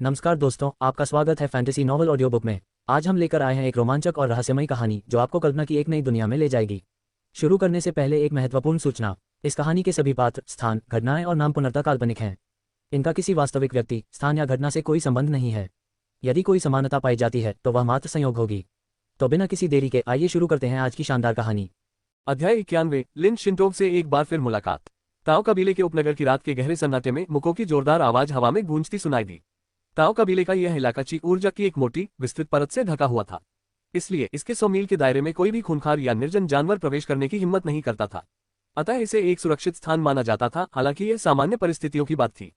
नमस्कार दोस्तों, आपका स्वागत है फैंटेसी नॉवल ऑडियो बुक में। आज हम लेकर आए हैं एक रोमांचक और रहस्यमयी कहानी जो आपको कल्पना की एक नई दुनिया में ले जाएगी। शुरू करने से पहले एक महत्वपूर्ण सूचना। इस कहानी के सभी पात्र, स्थान, घटनाएं और नाम पूर्णतः काल्पनिक हैं। इनका किसी वास्तविक व्यक्ति, स्थान या घटना से कोई संबंध नहीं है। यदि कोई समानता पाई जाती है तो वह मात्र संयोग होगी। तो बिना किसी देरी के आइए शुरू करते हैं आज की शानदार कहानी। अध्याय 91। लिन शिंटोग से एक बार फिर मुलाकात। ताओ कबीले के उपनगर की रात के गहरे सन्नाटे में मुको की जोरदार आवाज हवा में गूंजती सुनाई दी। ताओ कबीले का यह इलाका ची ऊर्जा की एक मोटी विस्तृत परत से ढका हुआ था, इसलिए इसके 100 मील के दायरे में कोई भी खूंखार या निर्जन जानवर प्रवेश करने की हिम्मत नहीं करता था। अतः इसे एक सुरक्षित स्थान माना जाता था। हालांकि यह सामान्य परिस्थितियों की बात थी।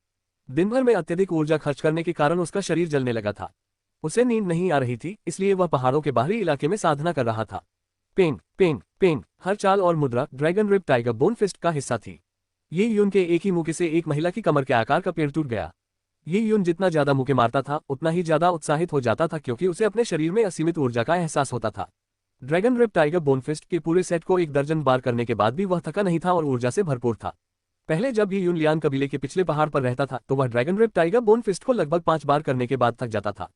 दिन भर में अत्यधिक ऊर्जा खर्च करने के कारण उसका शरीर जलने लगा था। उसे नींद नहीं आ रही थी, इसलिए वह पहाड़ों के बाहरी इलाके में साधना कर रहा था। पेंग पेंग पेंग, हर चाल और मुद्रा dragon rip tiger bone fist का हिस्सा थी। ये यून के एक ही मुक्के से एक महिला की कमर के आकार का पेड़ टूट गया। ये यून जितना ज्यादा मुक्के मारता था उतना ही ज्यादा उत्साहित हो जाता था, क्योंकि उसे अपने शरीर में असीमित ऊर्जा का एहसास होता था। ड्रैगन रिप टाइगर बोनफिस्ट के पूरे सेट को 1 दर्जन बार करने के बाद भी वह थका नहीं था और ऊर्जा से भरपूर था। पहले जब ये यून लियान कबीले के पिछले पहाड़ पर रहता था तो वह ड्रैगन रिप टाइगर बोनफिस्ट को लगभग 5 बार करने के बाद थक जाता था,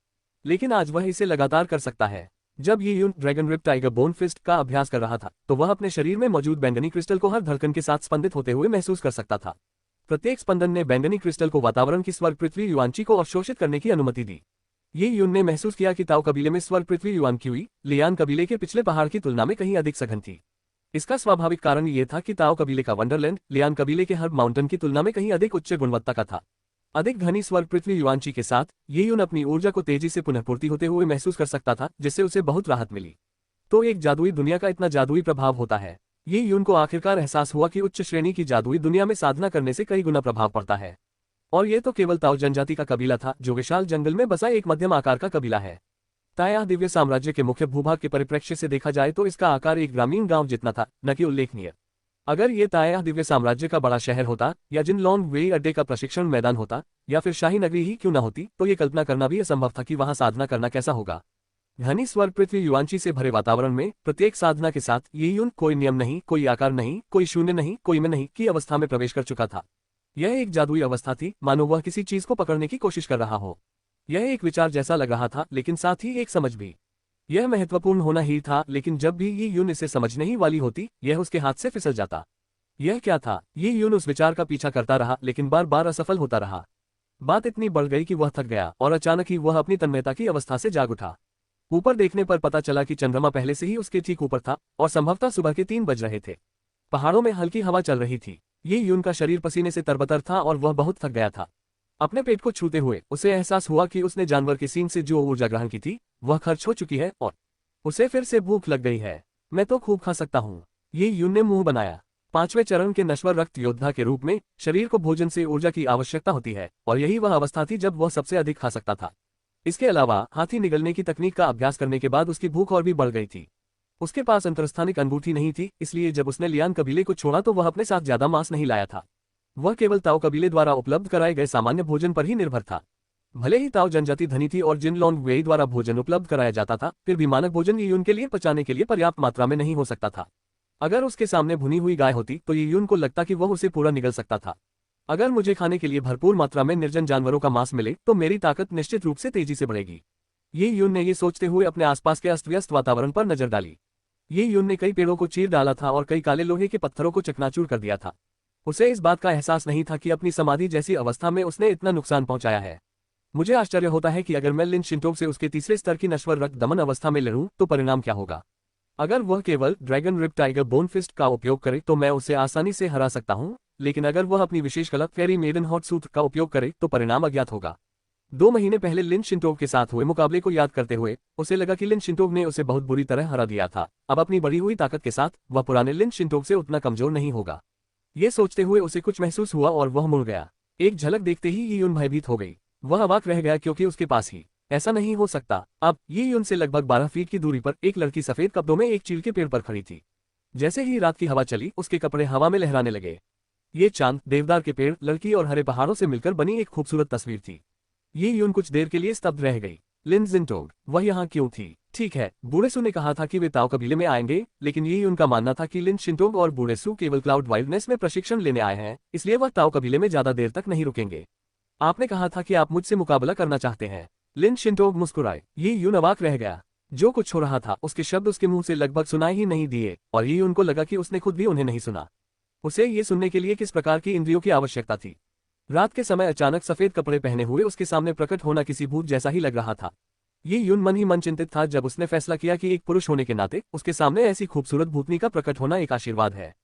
लेकिन आज वह इसे लगातार कर सकता है। जब ये यून ड्रैगन रिप टाइगर बोनफिस्ट का अभ्यास कर रहा था तो वह अपने शरीर में मौजूद बैंगनी क्रिस्टल को हर धड़कन के साथ स्पंदित होते हुए महसूस कर सकता था। प्रत्येक स्पंदन ने बैंगनी क्रिस्टल को वातावरण की स्वर्ग पृथ्वी युआनची को अवशोषित करने की अनुमति दी। ये यून ने महसूस किया कि ताओ कबीले में स्वर्ग पृथ्वी युआन की हुई लियान कबीले के पिछले पहाड़ की तुलना में कहीं अधिक सघन थी। इसका स्वाभाविक कारण ये था कि ताओ कबीले का वंडरलैंड लियान कबीले के हर्ब माउंटेन की तुलना में कहीं अधिक उच्च गुणवत्ता का था। अधिक घनी स्वर्ग पृथ्वी युआनची के साथ ये यून अपनी ऊर्जा को तेजी से पुनःपूर्ति होते हुए महसूस कर सकता था, जिससे उसे बहुत राहत मिली। तो एक जादुई दुनिया का इतना जादुई प्रभाव होता है। ये यून को आखिरकार एहसास हुआ कि उच्च श्रेणी की जादुई दुनिया में साधना करने से कई गुना प्रभाव पड़ता है। और ये तो केवल ताओ जनजाति का कबीला था, जो विशाल जंगल में बसा एक मध्यम आकार का कबीला है। ताया दिव्य साम्राज्य के मुख्य भूभाग के परिप्रेक्ष्य से देखा जाए तो इसका आकार एक ग्रामीण गांव जितना था, न कि उल्लेखनीय। अगर ये ताया दिव्य साम्राज्य का बड़ा शहर होता, या जिन लॉन्ग वे अड्डे का प्रशिक्षण मैदान होता, या फिर शाही नगरी ही क्यों न होती, तो ये कल्पना करना भी असंभव था कि वहां साधना करना कैसा होगा। घनी स्वर्ग पृथ्वी युआनची से भरे वातावरण में प्रत्येक साधना के साथ ये यून कोई नियम नहीं, कोई आकार नहीं, कोई शून्य नहीं, कोई मैं नहीं की अवस्था में प्रवेश कर चुका था। यह एक जादुई अवस्था थी, मानो वह किसी चीज को पकड़ने की कोशिश कर रहा हो। यह एक विचार जैसा लग रहा था, लेकिन साथ ही एक समझ भी। यह महत्वपूर्ण होना ही था, लेकिन जब भी ये यून इसे समझने ही वाली होती, यह उसके हाथ से फिसल जाता। यह क्या था? ये यून उस विचार का पीछा करता रहा, लेकिन बार बार असफल होता रहा। बात इतनी बढ़ गई कि वह थक गया और अचानक ही वह अपनी तन्मयता की अवस्था से जाग उठा। ऊपर देखने पर पता चला कि चंद्रमा पहले से ही उसके ठीक ऊपर था और संभवतः सुबह के 3 बज रहे थे। पहाड़ों में हल्की हवा चल रही थी। ये यून का शरीर पसीने से तरबतर था और वह बहुत थक गया था। अपने पेट को छूते हुए उसे एहसास हुआ कि उसने जानवर के सींग से जो ऊर्जा ग्रहण की थी वह खर्च हो चुकी है और उसे फिर से भूख लग गई है। मैं तो खूब खा सकता हूँ, ये यून ने मुंह बनाया। 5वें चरण के नश्वर रक्त योद्धा के रूप में शरीर को भोजन से ऊर्जा की आवश्यकता होती है, और यही वह अवस्था थी जब वह सबसे अधिक खा सकता था। इसके अलावा हाथी निगलने की तकनीक का अभ्यास करने के बाद उसकी भूख और भी बढ़ गई थी। उसके पास अंतरस्थानिक अंगूठी नहीं थी, इसलिए जब उसने लियान कबीले को छोड़ा तो वह अपने साथ ज्यादा मांस नहीं लाया था। वह केवल ताओ कबीले द्वारा उपलब्ध कराए गए सामान्य भोजन पर ही निर्भर था। भले ही ताओ जनजाति धनी थी और जिन लॉन्ग वे द्वारा भोजन उपलब्ध कराया जाता था, फिर भी मानक भोजन ये उनके लिए पचाने के लिए पर्याप्त मात्रा में नहीं हो सकता था। अगर उसके सामने भुनी हुई गाय होती तो ये यून को लगता कि वह उसे पूरा निगल सकता था। अगर मुझे खाने के लिए भरपूर मात्रा में निर्जन जानवरों का मांस मिले तो मेरी ताकत निश्चित रूप से तेजी से बढ़ेगी। ये यून ने ये सोचते हुए अपने आसपास के अस्त व्यस्त वातावरण पर नजर डाली। ये यून ने कई पेड़ों को चीर डाला था और कई काले लोहे के पत्थरों को चकनाचूर कर दिया था। उसे इस बात का एहसास नहीं था कि अपनी समाधि जैसी अवस्था में उसने इतना नुकसान पहुंचाया है। मुझे आश्चर्य होता है कि अगर मैं लिन शिंटोग से उसके तीसरे स्तर की नश्वर रक्त दमन अवस्था में लड़ूं तो परिणाम क्या होगा। अगर वह केवल ड्रैगन रिप टाइगर बोनफिस्ट का उपयोग करे तो मैं उसे आसानी से हरा सकता हूं, लेकिन अगर वह अपनी विशेष कला फेरी मेडन हॉट सूत्र का उपयोग करे तो परिणाम अज्ञात होगा। 2 महीने पहले लिन शिंटोग के साथ हुए मुकाबले को याद करते हुए उसे लगा कि लिन शिंटोग ने उसे बहुत बुरी तरह हरा दिया था। अब अपनी बढ़ी हुई ताकत के साथ वह पुराने लिन शिंटोग से उतना कमजोर नहीं होगा। ये सोचते हुए उसे कुछ महसूस हुआ और वह मुड़ गया। एक झलक देखते ही ये यून भयभीत हो गई। वह अवाक रह गया, क्योंकि उसके पास ही ऐसा नहीं हो सकता। अब ये यून से लगभग 12 फीट की दूरी पर एक लड़की सफेद कपड़ों में एक चील के पेड़ पर खड़ी थी। जैसे ही रात की हवा चली उसके कपड़े हवा में लहराने लगे। ये चांद, देवदार के पेड़, लड़की और हरे पहाड़ों से मिलकर बनी एक खूबसूरत तस्वीर थी। ये यून कुछ देर के लिए स्तब्ध रह गई। लिन जिंटोग, वह यहाँ क्यों थी? ठीक है, बूढ़ेसू ने कहा था कि वे ताओ कबीले में आएंगे, लेकिन ये उनका मानना था कि लिन शिंटोग और बूढ़ेसू केवल क्लाउड वाइल्डनेस में प्रशिक्षण लेने आए हैं, इसलिए वह ताओ कबीले में ज्यादा देर तक नहीं रुकेंगे। आपने कहा था कि आप मुझसे मुकाबला करना चाहते हैं। लिन शिंटोग मुस्कुराए। ये यून अवाक रह गया। जो कुछ हो रहा था उसके शब्द उसके मुंह से लगभग सुनाई ही नहीं दिए और ये उनको लगा कि उसने खुद भी उन्हें नहीं सुना। उसे ये सुनने के लिए किस प्रकार की इंद्रियों की आवश्यकता थी। रात के समय अचानक सफेद कपड़े पहने हुए उसके सामने प्रकट होना किसी भूत जैसा ही लग रहा था। ये यून मन ही मन चिंतित था जब उसने फैसला किया कि एक पुरुष होने के नाते उसके सामने ऐसी खूबसूरत भूतनी का प्रकट होना एक आशीर्वाद है।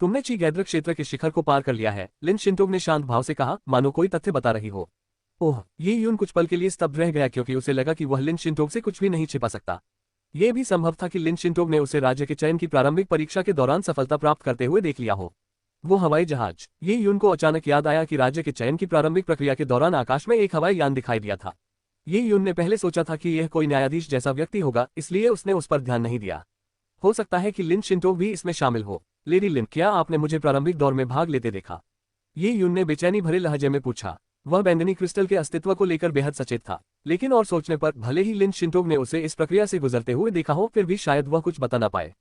तुमने ची गैद्र क्षेत्र के शिखर को पार कर लिया है, लिन शिंटोग ने शांत भाव से कहा, मानो कोई तथ्य बता रही हो। ओह, ये यून कुछ पल के लिए स्तब्ध रह गया क्योंकि उसे लगा कि वह लिन शिंटोग से कुछ भी नहीं छिपा सकता। यह भी संभव था कि लिन शिंटोग ने उसे राज्य के चयन की प्रारंभिक परीक्षा के दौरान सफलता प्राप्त करते हुए देख लिया हो। वो हवाई जहाज। ये यून को अचानक याद आया कि राज्य के चयन की प्रारंभिक प्रक्रिया के दौरान आकाश में एक हवाई यान दिखाई दिया था। ये यून ने पहले सोचा था कि यह कोई न्यायाधीश जैसा व्यक्ति होगा, इसलिए उसने उस पर ध्यान नहीं दिया। हो सकता है कि लिन शिंटोग भी इसमें शामिल हो। लेडी लिन, क्या आपने मुझे प्रारंभिक दौर में भाग लेते देखा? ये यून ने बेचैनी भरे लहजे में पूछा। वह बैंगनी क्रिस्टल के अस्तित्व को लेकर बेहद सचेत था, लेकिन और सोचने पर भले ही लिन शिंटोग ने उसे इस प्रक्रिया से गुजरते हुए देखा हो, फिर भी शायद वह कुछ बता ना पाए।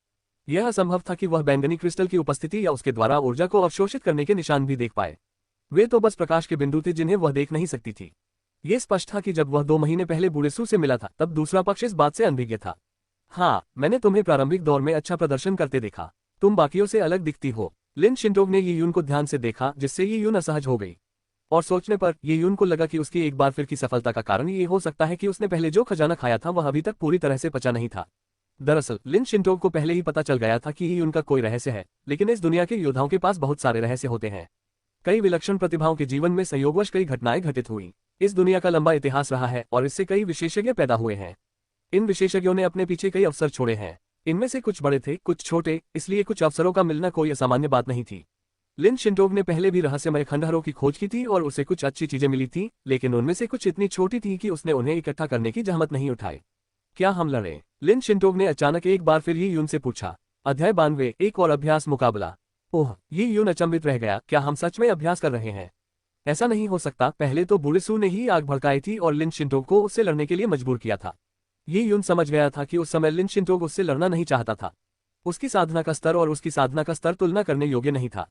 यह असंभव था कि वह बैंगनी क्रिस्टल की उपस्थिति या उसके द्वारा ऊर्जा को अवशोषित करने के निशान भी देख पाए। वे तो बस प्रकाश के बिंदु थे जिन्हें वह देख नहीं सकती थी। ये स्पष्ट था कि जब वह 2 महीने पहले बूढ़ेसू से मिला था तब दूसरा पक्ष इस बात से अनभिज्ञ था। हाँ, मैंने तुम्हें प्रारंभिक दौर में अच्छा प्रदर्शन करते देखा। तुम बाकियों से अलग दिखती हो। लिन शिंटोग ने ये यून को ध्यान से देखा, जिससे ये यून असहज हो गई। और सोचने पर ये यून को लगा कि उसकी एक बार फिर की सफलता का कारण ये हो सकता है कि उसने पहले जो खजाना खाया था वह अभी तक पूरी तरह से पचा नहीं था। दरअसल लिन शिंटोग को पहले ही पता चल गया था कि ये उनका कोई रहस्य है, लेकिन इस दुनिया के योद्धाओं के पास बहुत सारे रहस्य होते हैं। कई विलक्षण प्रतिभाओं के जीवन में संयोगवश कई घटनाएं घटित हुई। इस दुनिया का लंबा इतिहास रहा है और इससे कई विशेषज्ञ पैदा हुए हैं। इन विशेषज्ञों ने अपने पीछे कई अवसर छोड़े हैं। इनमें से कुछ बड़े थे, कुछ छोटे, इसलिए कुछ अवसरों का मिलना कोई असामान्य बात नहीं थी। लिन शिंटोग ने पहले भी रहस्यमय खंडहरों की खोज की थी और उसे कुछ अच्छी चीजें मिली थी, लेकिन उनमें से कुछ इतनी छोटी थी कि उसने उन्हें इकट्ठा करने की जहमत नहीं उठाई। क्या हम लड़े? लिन शिंटोग ने अचानक एक बार फिर ये यून से पूछा। अध्याय 92, एक और अभ्यास मुकाबला। ओह, ये यून अचंभित रह गया। क्या हम सच में अभ्यास कर रहे हैं? ऐसा नहीं हो सकता। पहले तो बूढ़ेसू ने ही आग भड़काई थी और लिन शिंटोग को उससे लड़ने के लिए मजबूर किया था। ये यून समझ गया था कि उस समय लिन शिंटोग उससे लड़ना नहीं चाहता था। उसकी साधना का स्तर और उसकी साधना का स्तर तुलना करने योग्य नहीं था।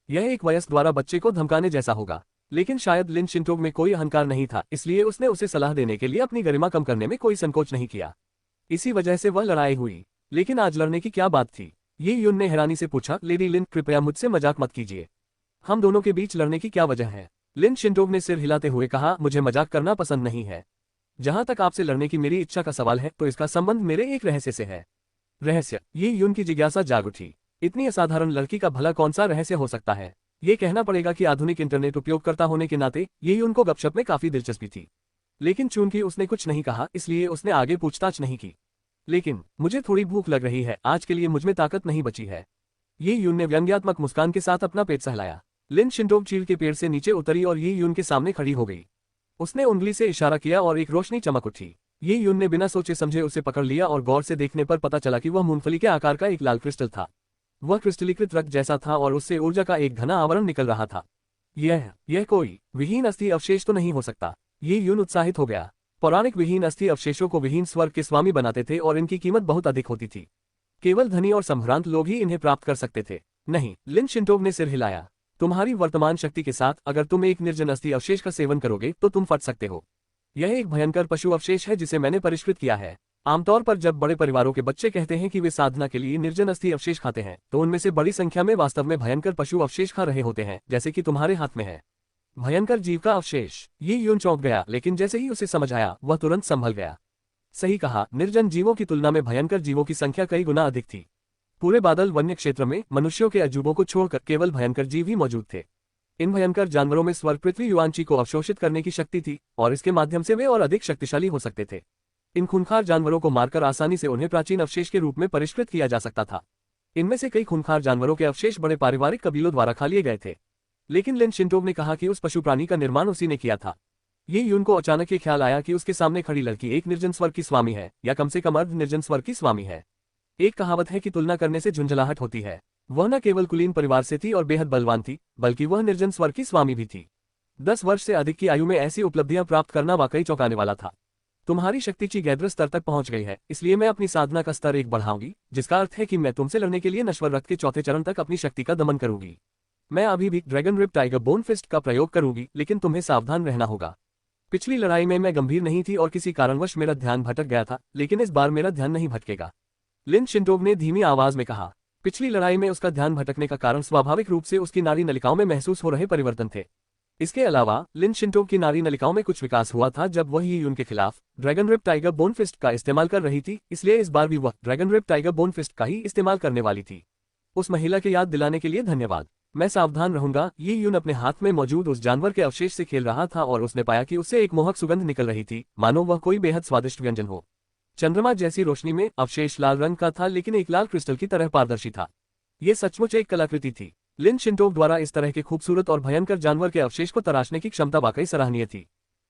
यह एक वयस्क द्वारा बच्चे को धमकाने जैसा होगा। लेकिन शायद लिन शिंटोग में कोई अहंकार नहीं था, इसलिए उसने उसे सलाह देने के लिए अपनी गरिमा कम करने में कोई संकोच नहीं किया। इसी वजह से वह लड़ाई हुई। लेकिन आज लड़ने की क्या बात थी? ये यून ने हैरानी से पूछा। लेडी लिन, कृपया मुझसे मजाक मत कीजिए। हम दोनों के बीच लड़ने की क्या वजह है? लिन शिंटोग ने सिर हिलाते हुए कहा, मुझे मजाक करना पसंद नहीं है। जहां तक आपसे लड़ने की मेरी इच्छा का सवाल है तो इसका संबंध मेरे एक रहस्य से है। रहस्य? ये यून की जिज्ञासा जाग उठी। इतनी असाधारण लड़की का भला कौन सा रहस्य हो सकता है? ये कहना पड़ेगा कि आधुनिक इंटरनेट उपयोगकर्ता होने के नाते ये यून को गपशप में काफी दिलचस्पी थी। लेकिन चूंकि उसने कुछ नहीं कहा, इसलिए उसने आगे पूछताछ नहीं की। लेकिन मुझे थोड़ी भूख लग रही है, आज के लिए मुझमें ताकत नहीं बची है। ये यून ने व्यंग्यात्मक मुस्कान के साथ अपना पेट सहलाया। लिन शिंटोग चील के पेड़ से नीचे उतरी और ये यून के सामने खड़ी हो गई। उसने उंगली से इशारा किया और एक रोशनी चमक उठी। ये यून ने बिना सोचे समझे उसे पकड़ लिया और गौर से देखने पर पता चला कि वह मूंगफली के आकार का एक लाल क्रिस्टल था। वह क्रिस्टलीकृत रक्त जैसा था और उससे ऊर्जा का एक घना आवरण निकल रहा था। यह कोई विहीन अस्थि अवशेष तो नहीं हो सकता? ये यून उत्साहित हो गया। पौराणिक विहीन अस्थि अवशेषों को विहीन स्वर्ग के स्वामी बनाते थे और इनकी कीमत बहुत अधिक होती थी। केवल धनी और संभ्रांत लोग ही इन्हें प्राप्त कर सकते थे। नहीं, लिन शिंटोग ने सिर हिलाया। तुम्हारी वर्तमान शक्ति के साथ अगर तुम एक निर्जन अस्थि अवशेष का सेवन करोगे तो तुम फट सकते हो। यह एक भयंकर पशु अवशेष है जिसे मैंने परिष्कृत किया है। आमतौर पर जब बड़े परिवारों के बच्चे कहते हैं कि वे साधना के लिए निर्जन अस्थि अवशेष खाते हैं तो उनमें से बड़ी संख्या में वास्तव में भयंकर पशु अवशेष खा रहे होते हैं, जैसे कि तुम्हारे हाथ में है। भयंकर जीव का अवशेष। ये यून चौंक गया, लेकिन जैसे ही उसे समझ आया वह तुरंत संभल गया। सही कहा, निर्जन जीवों की तुलना में भयंकर जीवों की संख्या कई गुना अधिक थी। पूरे बादल वन्य क्षेत्र में मनुष्यों के अजूबों को छोड़कर केवल भयंकर जीव ही मौजूद थे। इन भयंकर जानवरों में स्वर्ग पृथ्वी युवांची को अवशोषित करने की शक्ति थी और इसके माध्यम से वे और अधिक शक्तिशाली हो सकते थे। इन खूंखार जानवरों को मारकर आसानी से उन्हें प्राचीन अवशेष के रूप में परिष्कृत किया जा सकता था। इनमें से कई खूंखार जानवरों के अवशेष बड़े पारिवारिक कबीलों द्वारा खा लिए गए थे। लेकिन लिन शिंटोग ने कहा कि उस पशु प्राणी का निर्माण उसी ने किया था। ये यून को अचानक ये ख्याल आया कि उसके सामने खड़ी लड़की एक निर्जन स्वर्ग की स्वामी है, या कम से कम अर्ध निर्जन स्वर्ग की स्वामी है। एक कहावत है कि तुलना करने से झुंझलाहट होती है। वह न केवल कुलीन परिवार से थी और बेहद बलवान थी, बल्कि वह निर्जन स्वर्ग की स्वामी भी थी। 10 वर्ष से अधिक की आयु में ऐसी उपलब्धियां प्राप्त करना वाकई चौंकाने वाला था। तुम्हारी शक्ति ची गैद्र स्तर तक पहुंच गई है, इसलिए मैं अपनी साधना का स्तर एक बढ़ाऊंगी, जिसका अर्थ है कि मैं तुमसे लड़ने के लिए नश्वर रक्त के चौथे चरण तक अपनी शक्ति का दमन करूंगी। मैं अभी भी dragon rip tiger bone fist का प्रयोग करूंगी, लेकिन तुम्हें सावधान रहना होगा। पिछली लड़ाई में मैं गंभीर नहीं थी और किसी कारणवश मेरा ध्यान भटक गया था, लेकिन इस बार मेरा ध्यान नहीं भटकेगा, लिन शिंटोग ने धीमी आवाज में कहा। पिछली लड़ाई में उसका ध्यान भटकने का कारण स्वाभाविक रूप से उसकी नाड़ी नलिकाओं में महसूस हो रहे परिवर्तन थे। इसके अलावा लिन शिंटोग की नाड़ी नलिकाओं में कुछ विकास हुआ था जब वह यी यून के खिलाफ dragon rip tiger bone fist का इस्तेमाल कर रही थी, इसलिए इस बार भी वह dragon rip tiger bone fist का ही इस्तेमाल करने वाली थी। उस महिला के याद दिलाने के लिए धन्यवाद। मैं सावधान रहूंगा। यी यून अपने हाथ में मौजूद उस जानवर के अवशेष से खेल रहा था और उसने पाया कि उससे एक मोहक सुगंध निकल रही थी, मानो वह कोई बेहद स्वादिष्ट व्यंजन हो। चंद्रमा जैसी रोशनी में अवशेष लाल रंग का था, लेकिन एक लाल क्रिस्टल की तरह पारदर्शी था। ये सचमुच एक कलाकृति थी। लिन शिंटोग द्वारा इस तरह के खूबसूरत और भयंकर जानवर के अवशेष को तराशने की क्षमता वाकई सराहनीय थी।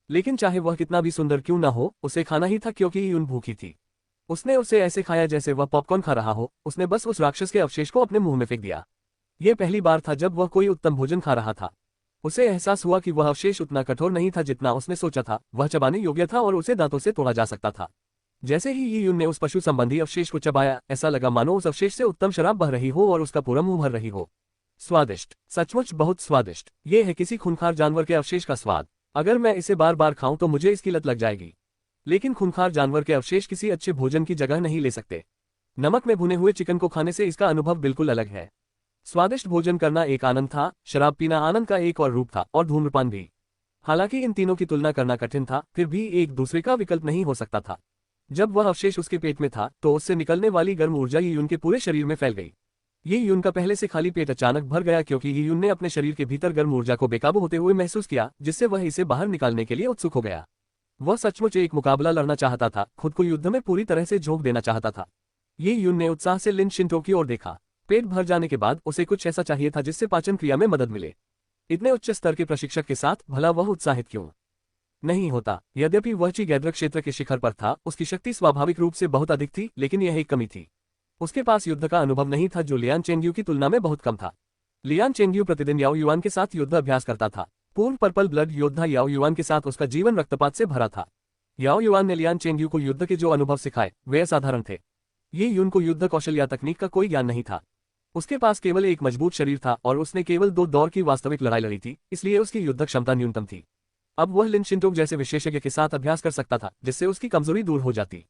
लेकिन चाहे वह कितना भी सुंदर क्यों न हो, उसे खाना ही था क्योंकि यी यून भूखी थी। उसने उसे ऐसे खाया जैसे वह पॉपकॉर्न खा रहा हो। उसने बस उस राक्षस के अवशेष को अपने मुंह में फेंक दिया। यह पहली बार था जब वह कोई उत्तम भोजन खा रहा था। उसे एहसास हुआ कि वह अवशेष उतना कठोर नहीं था जितना उसने सोचा था। वह चबाने योग्य था और उसे दांतों से तोड़ा जा सकता था। जैसे ही यी यून ने उस पशु संबंधी अवशेष को चबाया, ऐसा लगा मानो उस अवशेष से उत्तम शराब बह रही हो और उसका पूरा मुंह भर रही हो। स्वादिष्ट, सचमुच बहुत स्वादिष्ट। ये है किसी खूंखार जानवर के अवशेष का स्वाद। अगर मैं इसे बार बार खाऊं तो मुझे इसकी लत लग जाएगी। लेकिन खूंखार जानवर के अवशेष किसी अच्छे भोजन की जगह नहीं ले सकते। नमक में भुने हुए चिकन को खाने से इसका अनुभव बिल्कुल अलग है। स्वादिष्ट भोजन करना एक आनंद था, शराब पीना आनंद का एक और रूप था, और धूम्रपान भी। हालांकि इन तीनों की तुलना करना कठिन था, फिर भी एक दूसरे का विकल्प नहीं हो सकता था। जब वह अवशेष उसके पेट में था तो उससे निकलने वाली गर्म ऊर्जा यी यून के पूरे शरीर में फैल गई। यी यून का पहले से खाली पेट अचानक भर गया क्योंकि यी यून ने अपने शरीर के भीतर गर्म ऊर्जा को बेकाबू होते हुए महसूस किया, जिससे वह इसे बाहर निकालने के लिए उत्सुक हो गया। वह सचमुच एक मुकाबला लड़ना चाहता था, खुद को युद्ध में पूरी तरह से झोंक देना चाहता था। यी यून ने उत्साह से लिन शिंटोग की ओर देखा। पेट भर जाने के बाद उसे कुछ ऐसा चाहिए था जिससे पाचन क्रिया में मदद मिले। इतने उच्च स्तर के प्रशिक्षक के साथ भला वह उत्साहित क्यों नहीं होता। यद्यपि वह ची गैद्रक क्षेत्र के शिखर पर था, उसकी शक्ति स्वाभाविक रूप से बहुत अधिक थी, लेकिन यह एक कमी थी। उसके पास युद्ध का अनुभव नहीं था, जो लियान चेंग्यू की तुलना में बहुत कम था। लियान चेंग्यू प्रतिदिन याओ युआन के साथ युद्ध अभ्यास करता था। पूर्व पर्पल ब्लड योद्धा याओ युआन के साथ उसका जीवन रक्तपात से भरा था। याओ युआन ने लियान चेंग्यू को युद्ध के जो अनुभव सिखाए वे असाधारण थे। यी यून को युद्ध कौशल या तकनीक का कोई ज्ञान नहीं था। उसके पास केवल एक मजबूत शरीर था और उसने केवल 2 दौर की वास्तविक लड़ाई लड़ी थी, इसलिए उसकी युद्ध क्षमता न्यूनतम थी। अब वह लिन शिंटोग जैसे विशेषज्ञ के साथ अभ्यास कर सकता था, जिससे उसकी कमजोरी दूर हो जाती।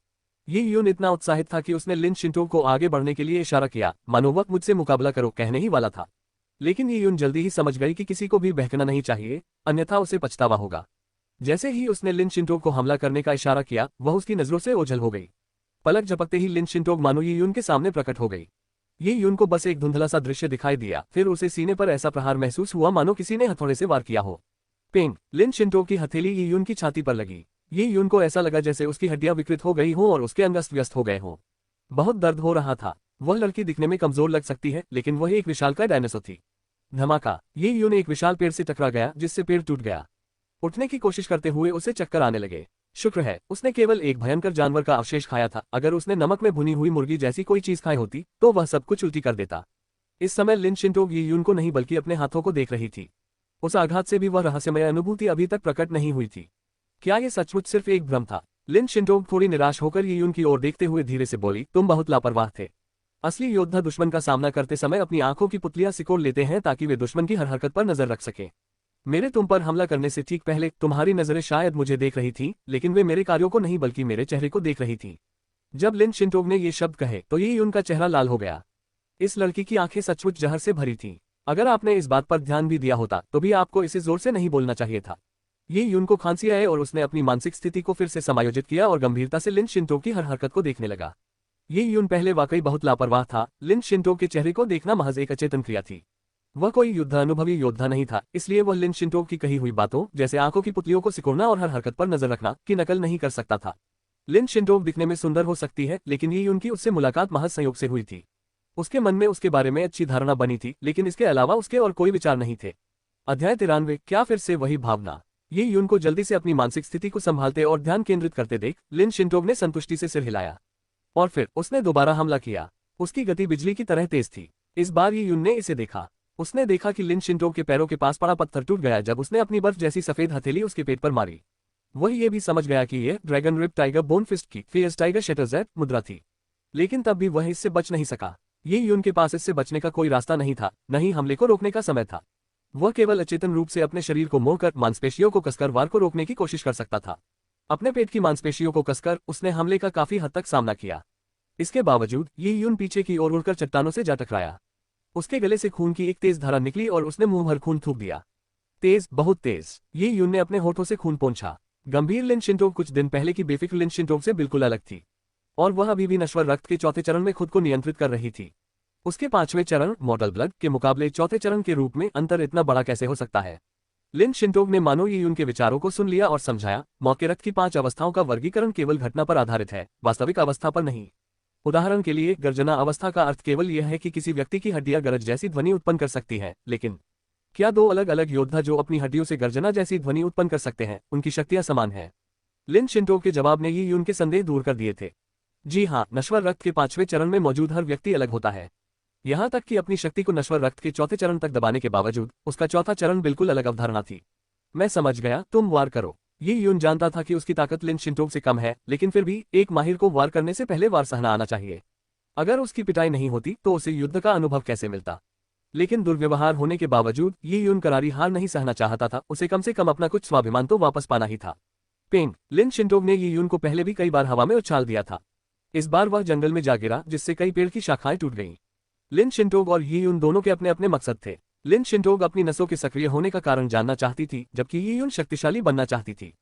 यी यून इतना उत्साहित था कि उसने लिन शिंटोग को आगे बढ़ने के लिए इशारा किया, मानो वह मुझसे मुकाबला करो कहने ही वाला था। लेकिन यी यून जल्दी ही समझ गई कि किसी को भी बहकना नहीं चाहिए, अन्यथा उसे पछतावा होगा। जैसे ही उसने लिन शिंटोग को हमला करने का इशारा किया, वह उसकी नजरों से ओझल हो गई। पलक झपकते ही लिन शिंटोग मानो यी यून के सामने प्रकट हो गई। यी यून को बस एक धुंधला सा दृश्य दिखाई दिया, फिर उसे सीने पर ऐसा प्रहार महसूस हुआ मानो किसी ने हथौड़े से वार किया हो। पेंग! लिन शिंटोग की हथेली यी यून की छाती पर लगी। यी यून को ऐसा लगा जैसे उसकी हड्डियां विकृत हो गई हों और उसके अंग अस्त व्यस्त हो गए हों। बहुत दर्द हो रहा था। वह लड़की दिखने में कमजोर लग सकती है, लेकिन वह एक विशालकाय डायनासोर थी। धमाका! यी यून एक विशाल पेड़ से टकरा गया, जिससे पेड़ टूट गया। उठने की कोशिश करते हुए उसे चक्कर आने लगे। शुक्र है उसने केवल एक भयंकर जानवर का अवशेष खाया था। अगर उसने नमक में भुनी हुई मुर्गी जैसी कोई चीज खाई होती तो वह सब कुछ उल्टी कर देता। इस समय लिन शिंटोग यी यून को नहीं बल्कि अपने हाथों को देख रही थी। उस आघात से भी वह रहस्यमय अनुभूति अभी तक प्रकट नहीं हुई थी। क्या यह सचमुच सिर्फ एक भ्रम था? लिन शिंटोग थोड़ी निराश होकर यी यून की ओर देखते हुए धीरे से बोली, तुम बहुत लापरवाह थे। असली योद्धा दुश्मन का सामना करते समय अपनी आंखों की पुतलियां सिकोड़ लेते हैं ताकि वे दुश्मन की हर हरकत पर नजर रख सके। मेरे तुम पर हमला करने से ठीक पहले तुम्हारी नजरें शायद मुझे देख रही थी, लेकिन वे मेरे कार्यों को नहीं बल्कि मेरे चेहरे को देख रही थी। जब लिन शिंटोग ने ये शब्द कहे तो यी यून का चेहरा लाल हो गया। इस लड़की की आंखें सचमुच जहर से भरी थीं। अगर आपने इस बात पर ध्यान भी दिया होता तो भी आपको इसे जोर से नहीं बोलना चाहिए था। यी यून को खांसी आई और उसने अपनी मानसिक स्थिति को फिर से समायोजित किया और गंभीरता से लिन शिंटोग की हर हरकत को देखने लगा। यी यून पहले वाकई बहुत लापरवाह था। लिन शिंटोग के चेहरे को देखना महज एक अचेतन क्रिया थी। वह कोई युद्ध अनुभवी योद्धा नहीं था, इसलिए वह लिन शिंटोग की कही हुई बातों जैसे आंखों की पुतलियों को सिकोड़ना और हर हरकत पर नजर रखना की नकल नहीं कर सकता था। लिन शिंटोग दिखने में सुंदर हो सकती है, लेकिन यी यून की उससे मुलाकात महज संयोग से हुई थी। उसके मन में उसके बारे में अच्छी धारणा बनी थी, लेकिन इसके अलावा उसके और कोई विचार नहीं थे। अध्याय 93। क्या फिर से वही भावना? यी यून को जल्दी से अपनी मानसिक स्थिति को संभालते और ध्यान केंद्रित करते देख लिन शिंटोग ने संतुष्टि से सिर हिलाया और फिर उसने दोबारा हमला किया। उसकी गति बिजली की तरह तेज थी। इस बार यी यून ने इसे देखा। उसने देखा कि लिन शिंटोग के पैरों के पास पड़ा पत्थर टूट गया जब उसने अपनी बर्फ जैसी सफेद हथेली उसके पेट पर मारी। वह ये भी समझ गया कि यह dragon rip tiger bone fist की फियर्स टाइगर शटरजेट मुद्रा थी, लेकिन तब भी वह इससे बच नहीं सका। ये यून के पास इससे बचने का कोई रास्ता नहीं था, न ही हमले को रोकने का समय था। वह केवल अचेतन रूप से अपने शरीर को मोड़कर मांसपेशियों को कसकर वार को रोकने की कोशिश कर सकता था। अपने पेट की मांसपेशियों को कसकर उसने हमले का काफी हद तक सामना किया। इसके बावजूद ये यून पीछे की ओर उड़कर चट्टानों से जा टकराया। उसके गले से खून की एक तेज धारा निकली और उसने मुंह भर खून थूक दिया। तेज, बहुत तेज। ये यून ने अपने होठों से खून पोंछा। गंभीर लिन शिंटोग कुछ दिन पहले की बेफिक्र लिन शिंटोग से बिल्कुल अलग थी, और वह अभी भी नश्वर रक्त के चौथे चरण में खुद को नियंत्रित कर रही थी। उसके पांचवें चरण मॉर्टल ब्लड के मुकाबले चौथे चरण के रूप में अंतर इतना बड़ा कैसे हो सकता है? लिन शिंटोग ने मानो ये उनके विचारों को सुन लिया और समझाया, मौत के रक्त की 5 अवस्थाओं का वर्गीकरण केवल घटना पर आधारित है, वास्तविक अवस्था पर नहीं। उदाहरण के लिए गर्जना अवस्था का अर्थ केवल यह है कि किसी व्यक्ति की हड्डियां गरज जैसी ध्वनि उत्पन्न कर सकती हैं, लेकिन क्या 2 अलग अलग योद्धा जो अपनी हड्डियों से गर्जना जैसी ध्वनि उत्पन्न कर सकते हैं, उनकी शक्तियां समान हैं? लिन शिंटोग के जवाब ने ये उनके संदेह दूर कर दिए थे। जी हाँ, नश्वर रक्त के 5वें चरण में मौजूद हर व्यक्ति अलग होता है। यहाँ तक कि अपनी शक्ति को नश्वर रक्त के चौथे चरण तक दबाने के बावजूद उसका चौथा चरण बिल्कुल अलग अवधारणा थी। मैं समझ गया, तुम वार करो। ये यून जानता था कि उसकी ताकत लिन शिंटोग से कम है, लेकिन फिर भी एक माहिर को वार करने से पहले वार सहना आना चाहिए। अगर उसकी पिटाई नहीं होती तो उसे युद्ध का अनुभव कैसे मिलता? लेकिन दुर्व्यवहार होने के बावजूद ये यून करारी हार नहीं सहना चाहता था, उसे कम से कम अपना कुछ स्वाभिमान तो वापस पाना ही था। पेंग, लिन शिंटोग ने ये यून को पहले भी कई बार हवा में उछाल दिया था। इस बार वह जंगल में जा गिरा, जिससे कई पेड़ की शाखाएं टूट गईं। लिन शिंटोग और ये यून दोनों के अपने अपने मकसद थे। लिन शिंटोग अपनी नसों के सक्रिय होने का कारण जानना चाहती थी, जबकि ये यून शक्तिशाली बनना चाहती थी।